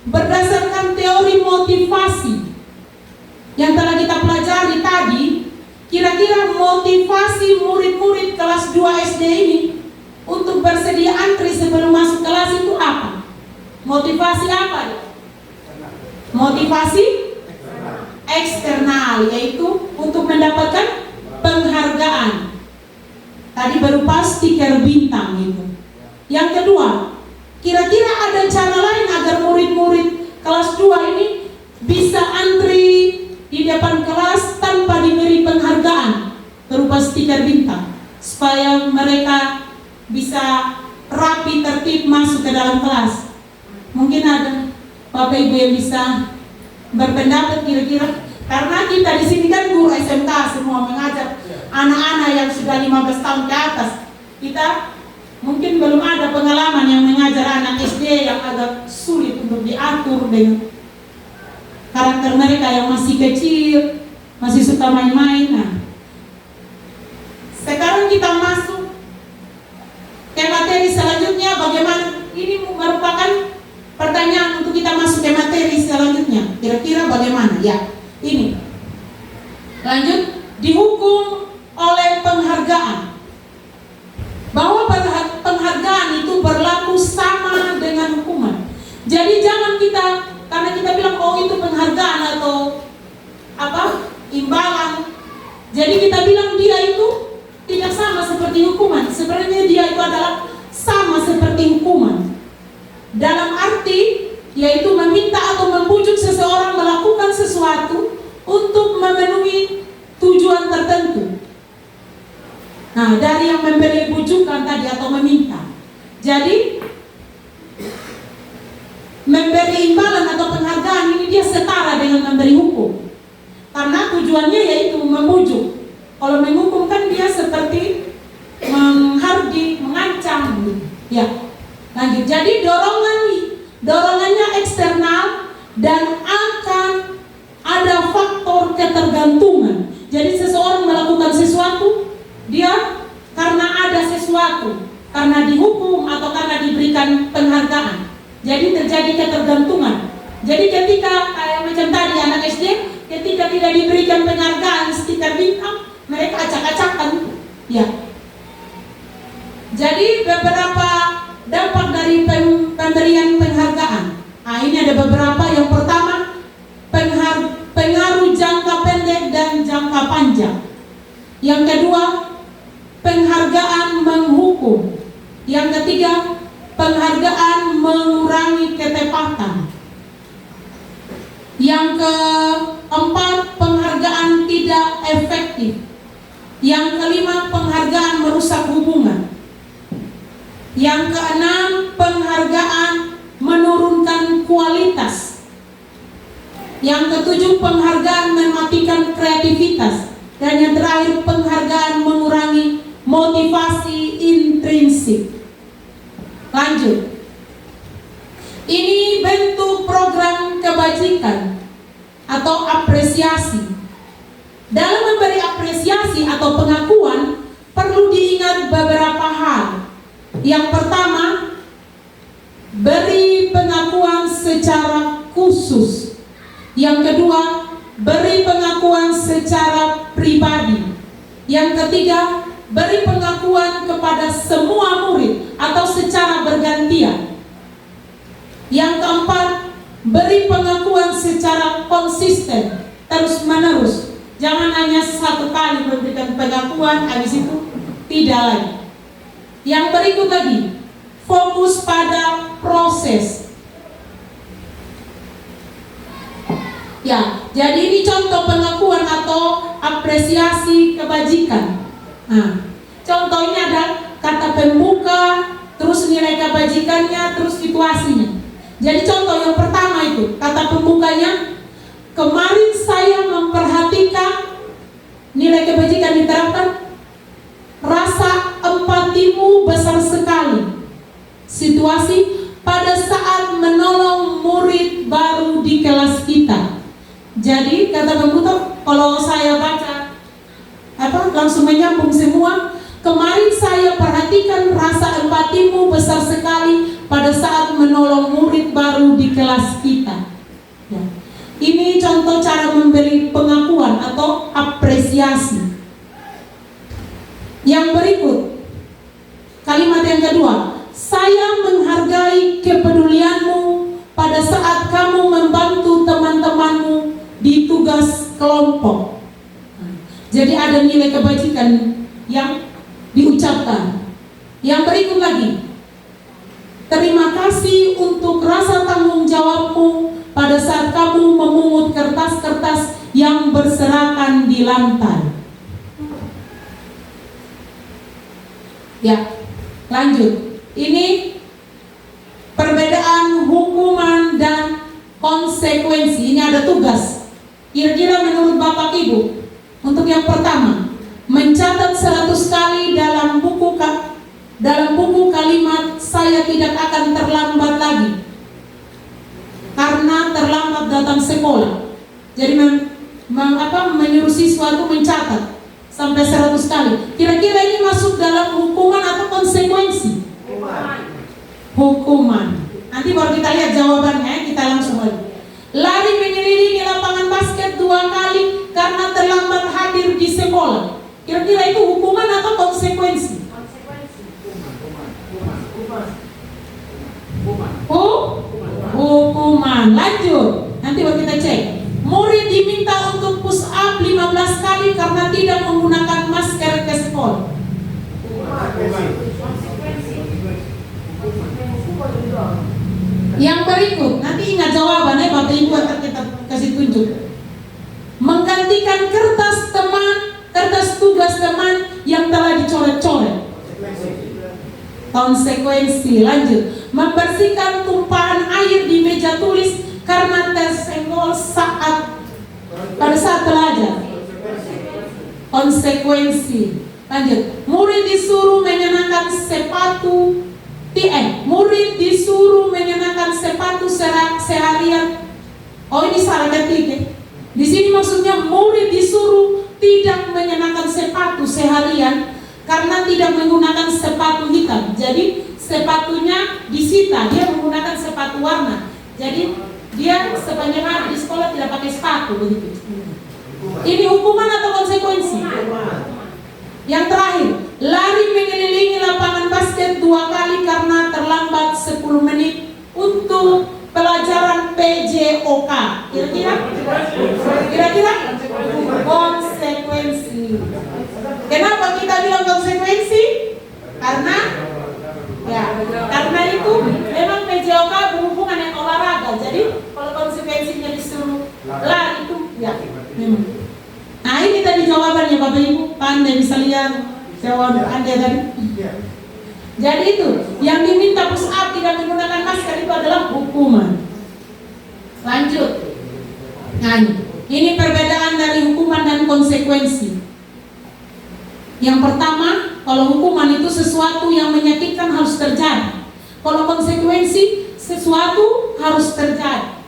Berdasarkan teori motivasi yang telah kita pelajari tadi, kira-kira motivasi murid-murid kelas 2 SD ini untuk bersedia antri sebelum masuk kelas itu apa? Motivasi apa? Motivasi eksternal, yaitu untuk mendapatkan penghargaan. Tadi berupa stiker bintang gitu. Yang kedua, kira-kira ada cara lain agar murid-murid kelas 2 ini bisa antri di depan kelas tanpa diberi penghargaan berupa stiker bintang, supaya mereka bisa rapi tertib masuk ke dalam kelas. Mungkin ada Bapak Ibu yang bisa berpendapat kira-kira, karena kita di sini kan guru SMK semua mengajar anak-anak yang sudah 15 tahun ke atas. Kita mungkin belum ada pengalaman yang mengajar anak SD yang agak sulit untuk diatur dengan karakter mereka yang masih kecil, masih suka main-main. Nah, sekarang kita masuk ke materi selanjutnya. Bagaimana? Ini merupakan pertanyaan untuk kita masuk ke materi selanjutnya. Kira-kira bagaimana? Ya, ini. Lanjut, dihukum oleh penghargaan. Bahwa penghargaan itu berlaku sama dengan hukuman. Jadi jangan kita, karena kita bilang oh itu penghargaan atau apa, imbalan, jadi kita bilang dia itu tidak sama seperti hukuman. Sebenarnya dia itu adalah sama seperti hukuman, dalam arti yaitu meminta atau membujuk seseorang melakukan sesuatu untuk memenuhi tujuan tertentu. Nah, dari yang memberi bujukan tadi atau meminta. Jadi memberi imbalan atau penghargaan ini dia setara dengan memberi hukum, karena tujuannya yaitu membujuk. Kalau menghukum kan dia seperti menghardi, mengancam. Ya, lanjut. Jadi dorongannya eksternal dan akan ada faktor ketergantungan. Jadi seseorang melakukan sesuatu, dia karena ada sesuatu, karena dihukum atau karena diberikan penghargaan. Jadi terjadi ketergantungan. Jadi ketika kayak macam tadi anak SD, ketika tidak diberikan penghargaan stiker bintang, mereka acak-acakan. Ya. Jadi beberapa dampak dari pemberian penghargaan Nah, ini ada beberapa. Yang pertama, pengaruh jangka pendek dan jangka panjang. Yang kedua, penghargaan menghukum. Yang ketiga, penghargaan mengurangi ketepatan. Yang keempat, penghargaan tidak efektif. Yang kelima, penghargaan merusak hubungan. Yang keenam, penghargaan menurunkan kualitas. Yang ketujuh, penghargaan mematikan kreativitas. Dan yang terakhir, penghargaan mengurangi motivasi intrinsik. Lanjut. Ini bentuk program kebajikan atau apresiasi. Dalam memberi apresiasi atau pengakuan, perlu diingat beberapa hal. Yang pertama, beri pengakuan secara khusus. Yang kedua, beri pengakuan secara pribadi. Yang ketiga, beri pengakuan kepada semua murid atau secara bergantian. Yang keempat, beri pengakuan secara konsisten, terus-menerus. Jangan hanya satu kali memberikan pengakuan, habis itu tidak lagi. Yang berikut lagi, fokus pada proses. Ya, jadi ini contoh pengakuan atau apresiasi kebajikan. Nah, contohnya ada kata pembuka, terus nilai kebajikannya, terus situasinya. Jadi contoh yang pertama itu, kata pembukanya, kemarin saya memperhatikan nilai kebajikan diterapkan, rasa empatimu besar sekali. Situasi, pada saat menolong murid baru di kelas kita. Jadi kata pembuka, kalau saya baca langsung menyambung semua. Kemarin saya perhatikan rasa empatimu besar sekali pada saat menolong murid baru di kelas kita. Ya. Ini contoh cara memberi pengakuan atau apresiasi. Yang berikut, kalimat yang kedua, saya menghargai kepedulianmu pada saat kamu membantu teman-temanmu di tugas kelompok. Jadi ada nilai kebajikan yang diucapkan. Yang berikut lagi, terima kasih untuk rasa tanggung jawabmu pada saat kamu memungut kertas-kertas yang berserakan di lantai. Ya, lanjut. Ini perbedaan hukuman dan konsekuensi. Ini ada tugas. Kira-kira menurut Bapak Ibu, untuk yang pertama, mencatat 100 kali dalam buku kalimat saya tidak akan terlambat lagi karena terlambat datang sekolah. Jadi menyuruh siswa itu mencatat sampai 100 kali. Kira-kira ini masuk dalam hukuman atau konsekuensi? Hukuman. Nanti baru kita lihat jawabannya, kita langsung lagi. Lari mengelilingi lapangan basket 2 kali karena terlambat hadir di sekolah. Kira-kira itu hukuman atau konsekuensi? Hukuman. Lanjut. Nanti baru kita cek. Murid diminta untuk push up 15 kali karena tidak menggunakan masker ke sekolah. Yang berikut, nanti ingat jawabannya, Bapak Ibu akan kita kasih tunjuk. Menggantikan kertas tugas teman yang telah dicoret-coret. Konsekuensi. Lanjut. Membersihkan tumpahan air di meja tulis karena tersenggol pada saat belajar. Konsekuensi. Lanjut. Murid disuruh mengenakan sepatu murid disuruh mengenakan sepatu seharian. Oh, ini salah ketik. Di sini maksudnya murid disuruh tidak mengenakan sepatu seharian karena tidak menggunakan sepatu hitam. Jadi sepatunya disita, dia menggunakan sepatu warna. Jadi dia sepanjang hari di sekolah tidak pakai sepatu begitu. Ini hukuman atau konsekuensi? Yang terakhir, lari mengelilingi lapangan basket 2 kali karena terlambat 10 menit untuk pelajaran PJOK. Kira-kira konsekuensi. Kenapa kita bilang konsekuensi? Karena itu memang PJOK berhubungan dengan olahraga. Jadi kalau konsekuensinya disuruh lari itu memang. Nah, ini tadi jawabannya Bapak Ibu, pandai bisa lihat jawaban Anda tadi. Jadi itu yang diminta push up tidak menggunakan masker itu adalah hukuman. Lanjut. Nah, ini perbedaan dari hukuman dan konsekuensi. Yang pertama, kalau hukuman itu sesuatu yang menyakitkan harus terjadi. Kalau konsekuensi sesuatu harus terjadi.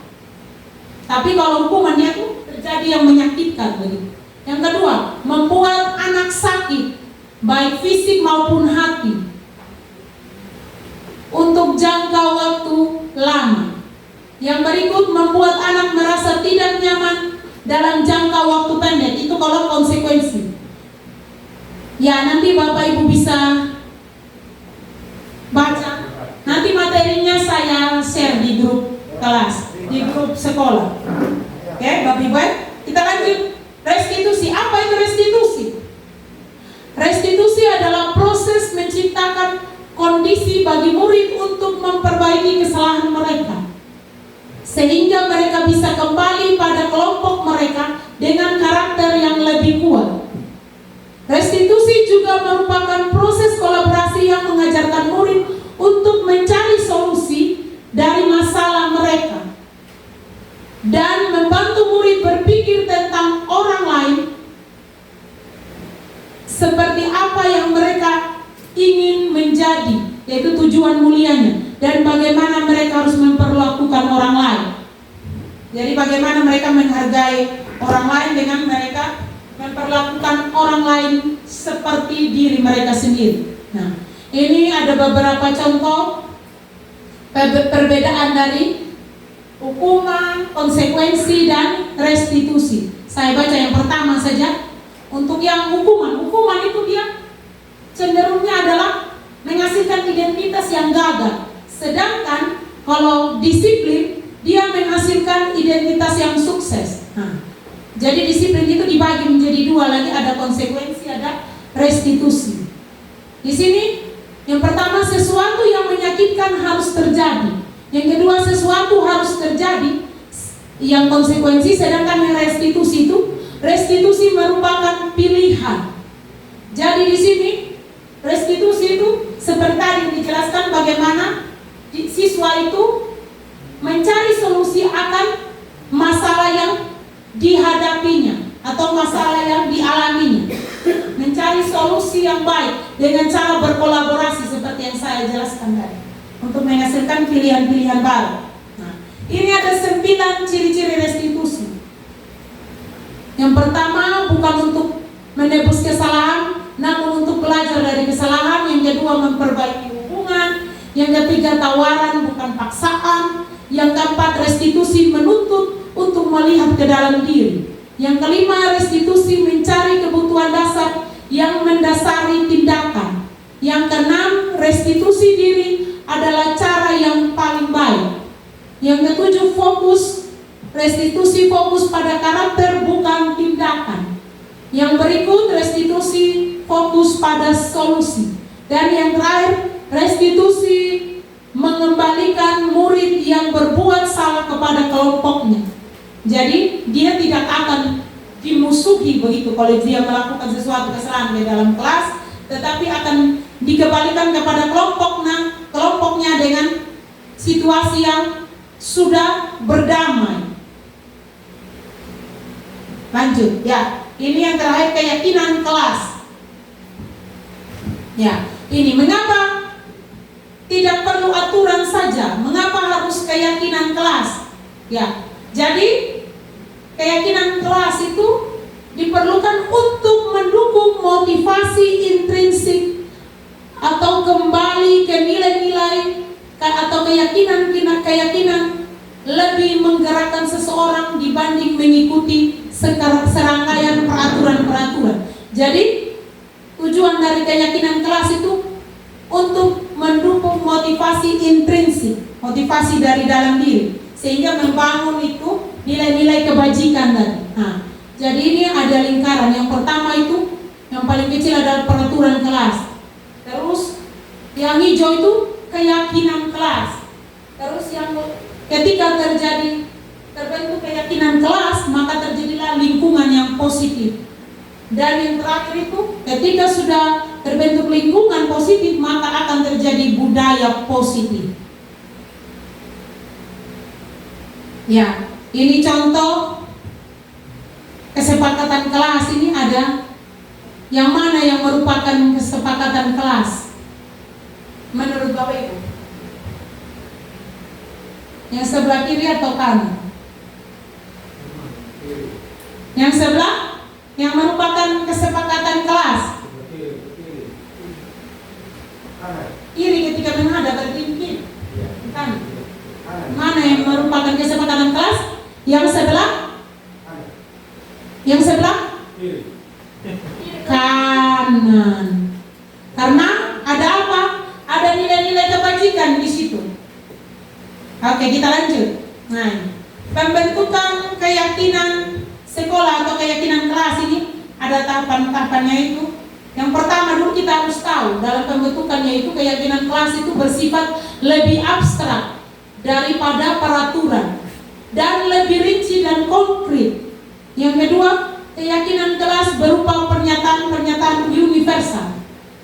Tapi kalau hukumannya itu terjadi yang menyakitkan begitu. Yang kedua, membuat anak sakit baik fisik maupun hati untuk jangka waktu lama. Yang berikut, membuat anak merasa tidak nyaman dalam jangka waktu pendek. Itu kalau konsekuensi. Ya, nanti Bapak Ibu bisa baca. Nanti materinya saya share di grup kelas, di grup sekolah. Oke, Bapak Ibu, kita lanjut. Restitusi. Apa itu restitusi? Restitusi adalah proses menciptakan kondisi bagi murid untuk memperbaiki kesalahan mereka, sehingga mereka bisa kembali pada kelompok mereka dengan karakter yang lebih kuat. Restitusi juga merupakan proses kolaborasi yang mengajarkan murid untuk mencari solusi dari masalah mereka dan membantu murid berpikir tentang orang lain seperti apa yang mereka ingin menjadi, yaitu tujuan mulianya, dan bagaimana mereka harus memperlakukan orang lain. Jadi bagaimana mereka menghargai orang lain dengan mereka memperlakukan orang lain seperti diri mereka sendiri. Nah, ini ada beberapa contoh perbedaan dari hukuman, konsekuensi, dan restitusi. Saya baca yang pertama saja. Untuk yang hukuman itu dia cenderungnya adalah menghasilkan identitas yang gagal. Sedangkan kalau disiplin, dia menghasilkan identitas yang sukses. Nah, jadi disiplin itu dibagi menjadi dua lagi, ada konsekuensi, ada restitusi. Di sini, yang pertama, sesuatu yang menyakitkan harus terjadi. Yang kedua, sesuatu harus terjadi, yang konsekuensi. Sedangkan yang restitusi merupakan pilihan. Jadi di sini restitusi itu seperti tadi dijelaskan bagaimana siswa itu mencari solusi akan masalah yang dihadapinya atau masalah yang dialaminya, mencari solusi yang baik dengan cara berkolaborasi seperti yang saya jelaskan tadi, untuk menghasilkan pilihan-pilihan baru. Nah, ini ada 9 ciri-ciri restitusi. Yang pertama, bukan untuk menebus kesalahan, namun untuk belajar dari kesalahan. Yang kedua, memperbaiki hubungan. Yang ketiga, tawaran bukan paksaan. Yang keempat, restitusi menuntut untuk melihat ke dalam diri. Yang kelima, restitusi mencari kebutuhan dasar yang mendasari tindakan. Yang keenam, restitusi diri adalah cara yang paling baik. Yang ketujuh, restitusi fokus pada karakter bukan tindakan. Yang berikut, restitusi fokus pada solusi. Dan yang terakhir, restitusi mengembalikan murid yang berbuat salah kepada kelompoknya. Jadi dia tidak akan dimusuhi begitu kalau dia melakukan sesuatu kesalahan di dalam kelas, tetapi akan dikembalikan kepada kelompoknya dengan situasi yang sudah berdamai. Lanjut, ya. Ini yang terakhir, keyakinan kelas. Ya, ini mengapa tidak perlu aturan saja? Mengapa harus keyakinan kelas? Ya, jadi keyakinan kelas itu diperlukan untuk mendukung motivasi intrinsik atau kembali ke nilai-nilai atau keyakinan lebih menggerakkan seseorang dibanding mengikuti serangkaian peraturan-peraturan. Jadi tujuan dari keyakinan kelas itu untuk mendukung motivasi intrinsik, motivasi dari dalam diri, sehingga membangun itu nilai-nilai kebajikan tadi. Nah, jadi ini ada lingkaran. Yang pertama itu yang paling kecil adalah peraturan kelas. Terus yang hijau itu keyakinan kelas. Terus yang ketika terbentuk keyakinan kelas, maka terjadilah lingkungan yang positif. Dan yang terakhir itu ketika sudah terbentuk lingkungan positif, maka akan terjadi budaya positif. Ya, ini contoh kesepakatan kelas. Ini ada yang mana yang merupakan kesepakatan kelas menurut Bapak Ibu? Yang sebelah kiri atau kanan? Yang sebelah yang merupakan kesepakatan kelas. Kiri ketika menghadap berarti kiri. Kanan. Mana yang merupakan kesepakatan kelas? Yang sebelah? Yang sebelah? Kanan. Karena ada apa? Ada nilai-nilai kebajikan di situ. Oke, kita lanjut. Nah, pembentukan keyakinan sekolah atau keyakinan kelas ini ada tahapan-tahapannya itu. Yang pertama dulu kita harus tahu dalam pembentukannya itu keyakinan kelas itu bersifat lebih abstrak daripada peraturan dan lebih rinci dan konkret. Yang kedua, keyakinan kelas berupa pernyataan-pernyataan universal.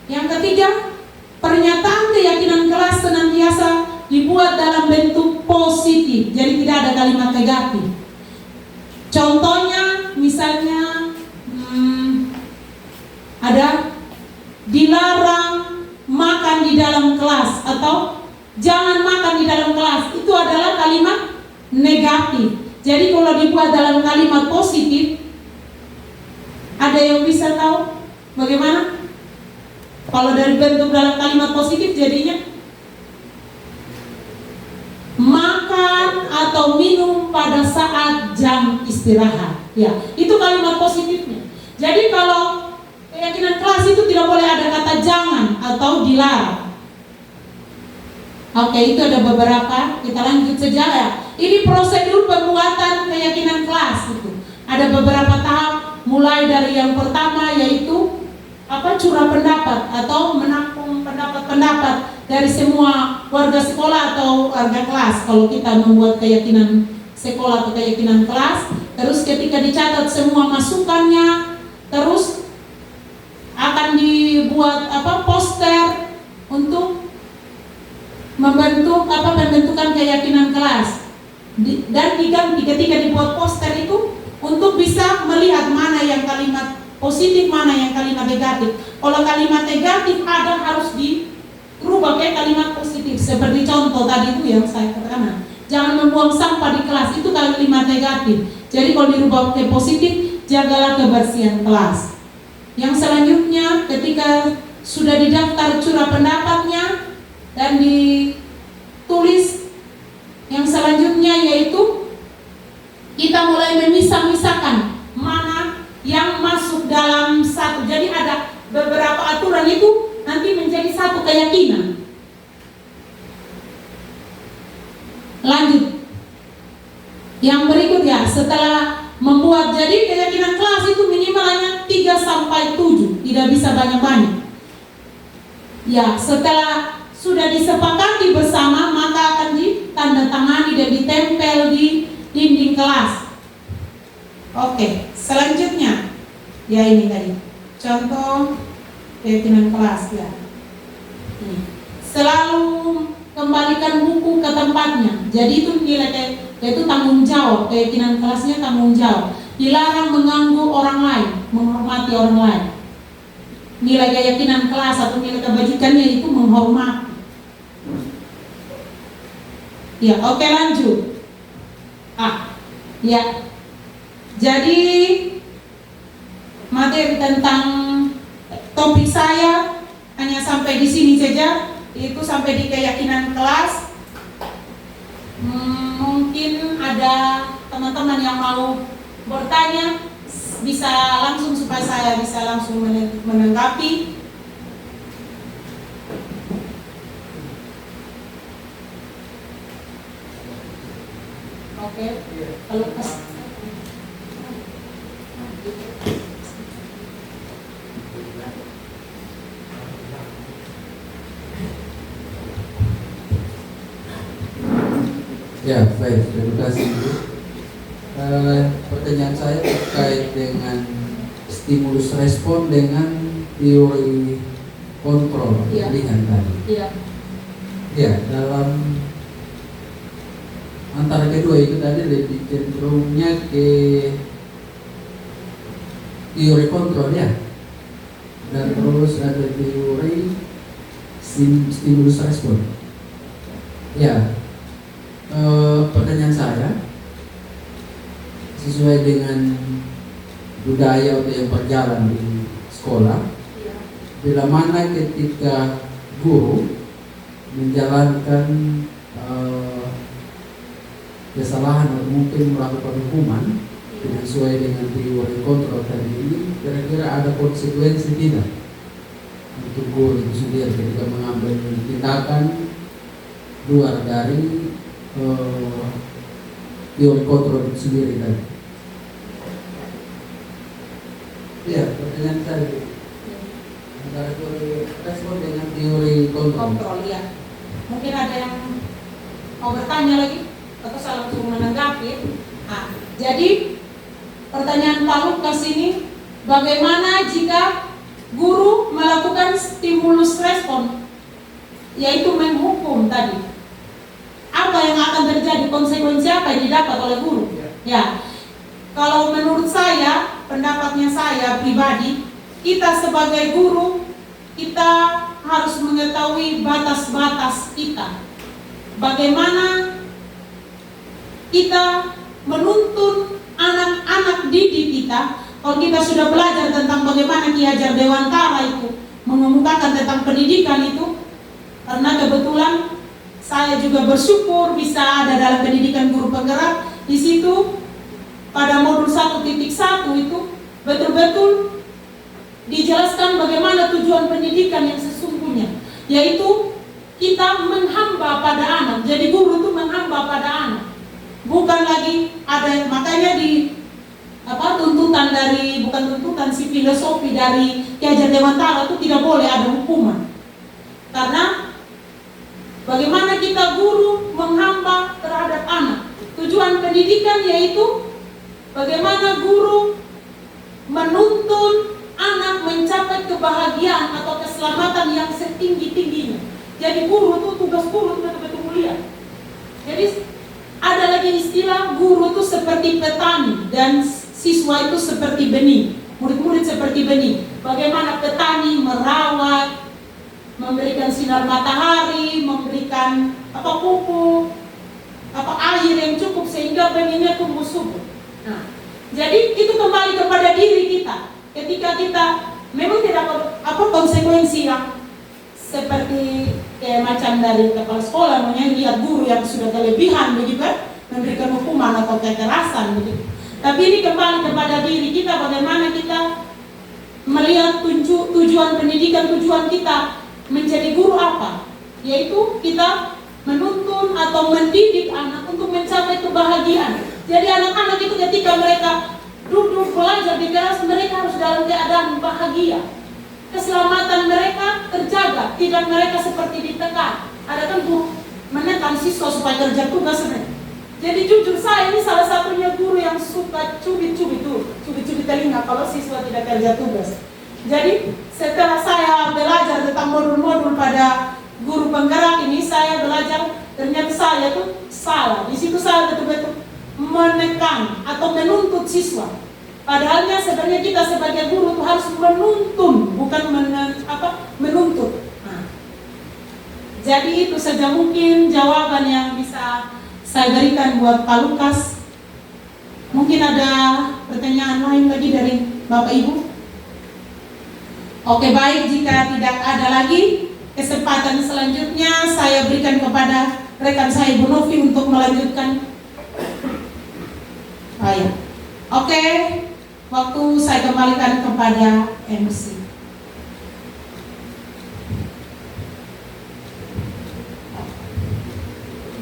Yang ketiga, pernyataan keyakinan kelas senantiasa dibuat dalam bentuk positif, jadi tidak ada kalimat negatif. Contohnya, misalnya ada dilarang makan di dalam kelas atau jangan makan di dalam kelas, itu adalah kalimat negatif. Jadi kalau dibuat dalam kalimat positif, ada yang bisa tahu bagaimana? Kalau dari bentuk dalam kalimat positif jadinya makan atau minum pada saat jam istirahat. Ya, itu kalimat positifnya. Jadi kalau keyakinan kelas itu tidak boleh ada kata jangan atau dilarang. Oke, itu ada beberapa. Kita lanjut saja ya. Ini prosedur pembuatan keyakinan kelas itu. Ada beberapa tahap, mulai dari yang pertama yaitu curah pendapat atau menampung pendapat-pendapat dari semua warga sekolah atau warga kelas. Kalau kita membuat keyakinan sekolah atau keyakinan kelas, terus ketika dicatat semua masukannya, terus akan dibuat poster untuk membentuk pembentukan keyakinan kelas. Dan diganti ketika dibuat poster itu untuk bisa melihat mana yang kalimat positif, mana yang kalimat negatif. Kalau kalimat negatif harus dirubah ke kalimat positif. Seperti contoh tadi itu yang saya katakan, jangan membuang sampah di kelas, itu kalimat negatif. Jadi kalau dirubah ke positif, jagalah kebersihan kelas. Yang selanjutnya ketika sudah didaftar curah pendapatnya dan ditulis, yang selanjutnya yaitu kita mulai memisah-misahkan mana yang masuk dalam satu. Jadi ada beberapa aturan itu nanti menjadi satu keyakinan. Lanjut. Yang berikut ya, setelah membuat, jadi keyakinan kelas itu minimal hanya 3 sampai 7, tidak bisa banyak-banyak. Ya, setelah sudah disepakati bersama, maka akan ditandatangani dan ditempel di dinding kelas. Oke, selanjutnya ya ini tadi contoh keyakinan kelas ya. Selalu kembalikan buku ke tempatnya. Jadi itu nilai yaitu tanggung jawab, keyakinan kelasnya tanggung jawab. Dilarang mengganggu orang lain, menghormati orang lain. Nilai keyakinan kelas atau nilai kebajikannya itu menghormati. Ya, oke lanjut. Ya. Jadi materi tentang topik saya hanya sampai di sini saja, itu sampai di keyakinan kelas. Mungkin ada teman-teman yang mau bertanya, bisa langsung supaya saya bisa langsung menanggapi. Oke. Oke. Kalau pas Ya, baik, terima kasih. Pertanyaan saya terkait dengan stimulus respon dengan teori kontrol Iya. pilihan tadi. iya. Ya, dalam antara kedua itu tadi lebih cenderungnya ke teori kontrol ya. Dan terus ada teori stimulus respon. Ya, pertanyaan saya sesuai dengan budaya atau yang berjalan di sekolah, bila mana ketika guru menjalankan kesalahan atau mungkin melakukan hukuman tidak sesuai dengan teori kontrol tadi ini, kira-kira ada konsekuensi tidak untuk guru itu sendiri ketika mengambil tindakan luar dari teori kontrol itu sendiri tadi? Ya, pertanyaan saya antara teori respon dengan teori kontrol. Ya. Mungkin ada yang mau bertanya lagi atau saya langsung menanggapi. Nah, jadi pertanyaan Pak Lukas ini, bagaimana jika guru melakukan stimulus respon, yaitu menghukum tadi? Apa yang akan terjadi, konsekuensi apa yang didapat oleh guru? Ya, kalau menurut saya, pendapatnya saya pribadi, kita sebagai guru, kita harus mengetahui batas-batas kita. Bagaimana kita menuntun anak-anak didik kita. Kalau kita sudah belajar tentang bagaimana Ki Hajar Dewantara itu mengemukakan tentang pendidikan itu, karena kebetulan saya juga bersyukur bisa ada dalam pendidikan guru penggerak. Di situ pada modul 1.1 itu betul-betul dijelaskan bagaimana tujuan pendidikan yang sesungguhnya, yaitu kita menghamba pada anak. Jadi guru itu menghamba pada anak, bukan lagi ada, makanya di tuntutan dari, bukan tuntutan si filosofi dari Ki Hajar Dewantara itu tidak boleh ada hukuman, karena bagaimana kita guru menghamba terhadap anak. Tujuan pendidikan yaitu bagaimana guru menuntun anak mencapai kebahagiaan atau keselamatan yang setinggi-tingginya. Jadi guru itu, tugas guru itu betul-betul mulia. Jadi ada lagi istilah guru itu seperti petani dan siswa itu seperti benih, murid-murid seperti benih. Bagaimana petani merawat, memberikan sinar matahari, memberikan pupuk, air yang cukup sehingga benihnya tumbuh subur. Nah, jadi itu kembali kepada diri kita. Ketika kita memang tidak konsekuensi yang seperti macam dari kepala sekolah lihat guru yang sudah kelebihan begitu, memberikan hukuman atau kekerasan begitu. Tapi ini kembali kepada diri kita, bagaimana kita melihat tujuan pendidikan, tujuan kita menjadi guru apa, yaitu kita menuntun atau mendidik anak untuk mencapai kebahagiaan. Jadi anak-anak itu ketika mereka duduk belajar di kelas, mereka harus dalam keadaan bahagia, keselamatan mereka terjaga, tidak mereka seperti ditekan. Ada kan guru menekan siswa supaya kerja tugas sebenarnya. Jadi jujur saya ini salah satunya guru yang suka cubit-cubit telinga kalau siswa tidak kerja tugas. Jadi setelah saya belajar tentang modul-modul pada guru penggerak ini, saya belajar ternyata saya tuh salah. Di situ saya betul-betul menekan atau menuntut siswa. Padahalnya sebenarnya kita sebagai guru tuh harus menuntun, bukan menuntut. Nah, jadi itu saja mungkin jawaban yang bisa saya berikan buat Pak Lukas. Mungkin ada pertanyaan lain lagi dari Bapak Ibu? Oke, baik, jika tidak ada lagi, kesempatan selanjutnya saya berikan kepada rekan saya Ibu Novi untuk melanjutkan. Oke, waktu saya kembalikan kepada MC.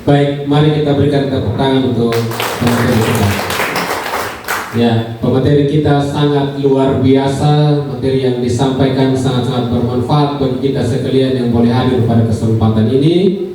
Baik, mari kita berikan tepuk tangan untuk pemateri kita. Ya, pemateri kita sangat luar biasa, materi yang disampaikan sangat-sangat bermanfaat bagi kita sekalian yang boleh hadir pada kesempatan ini.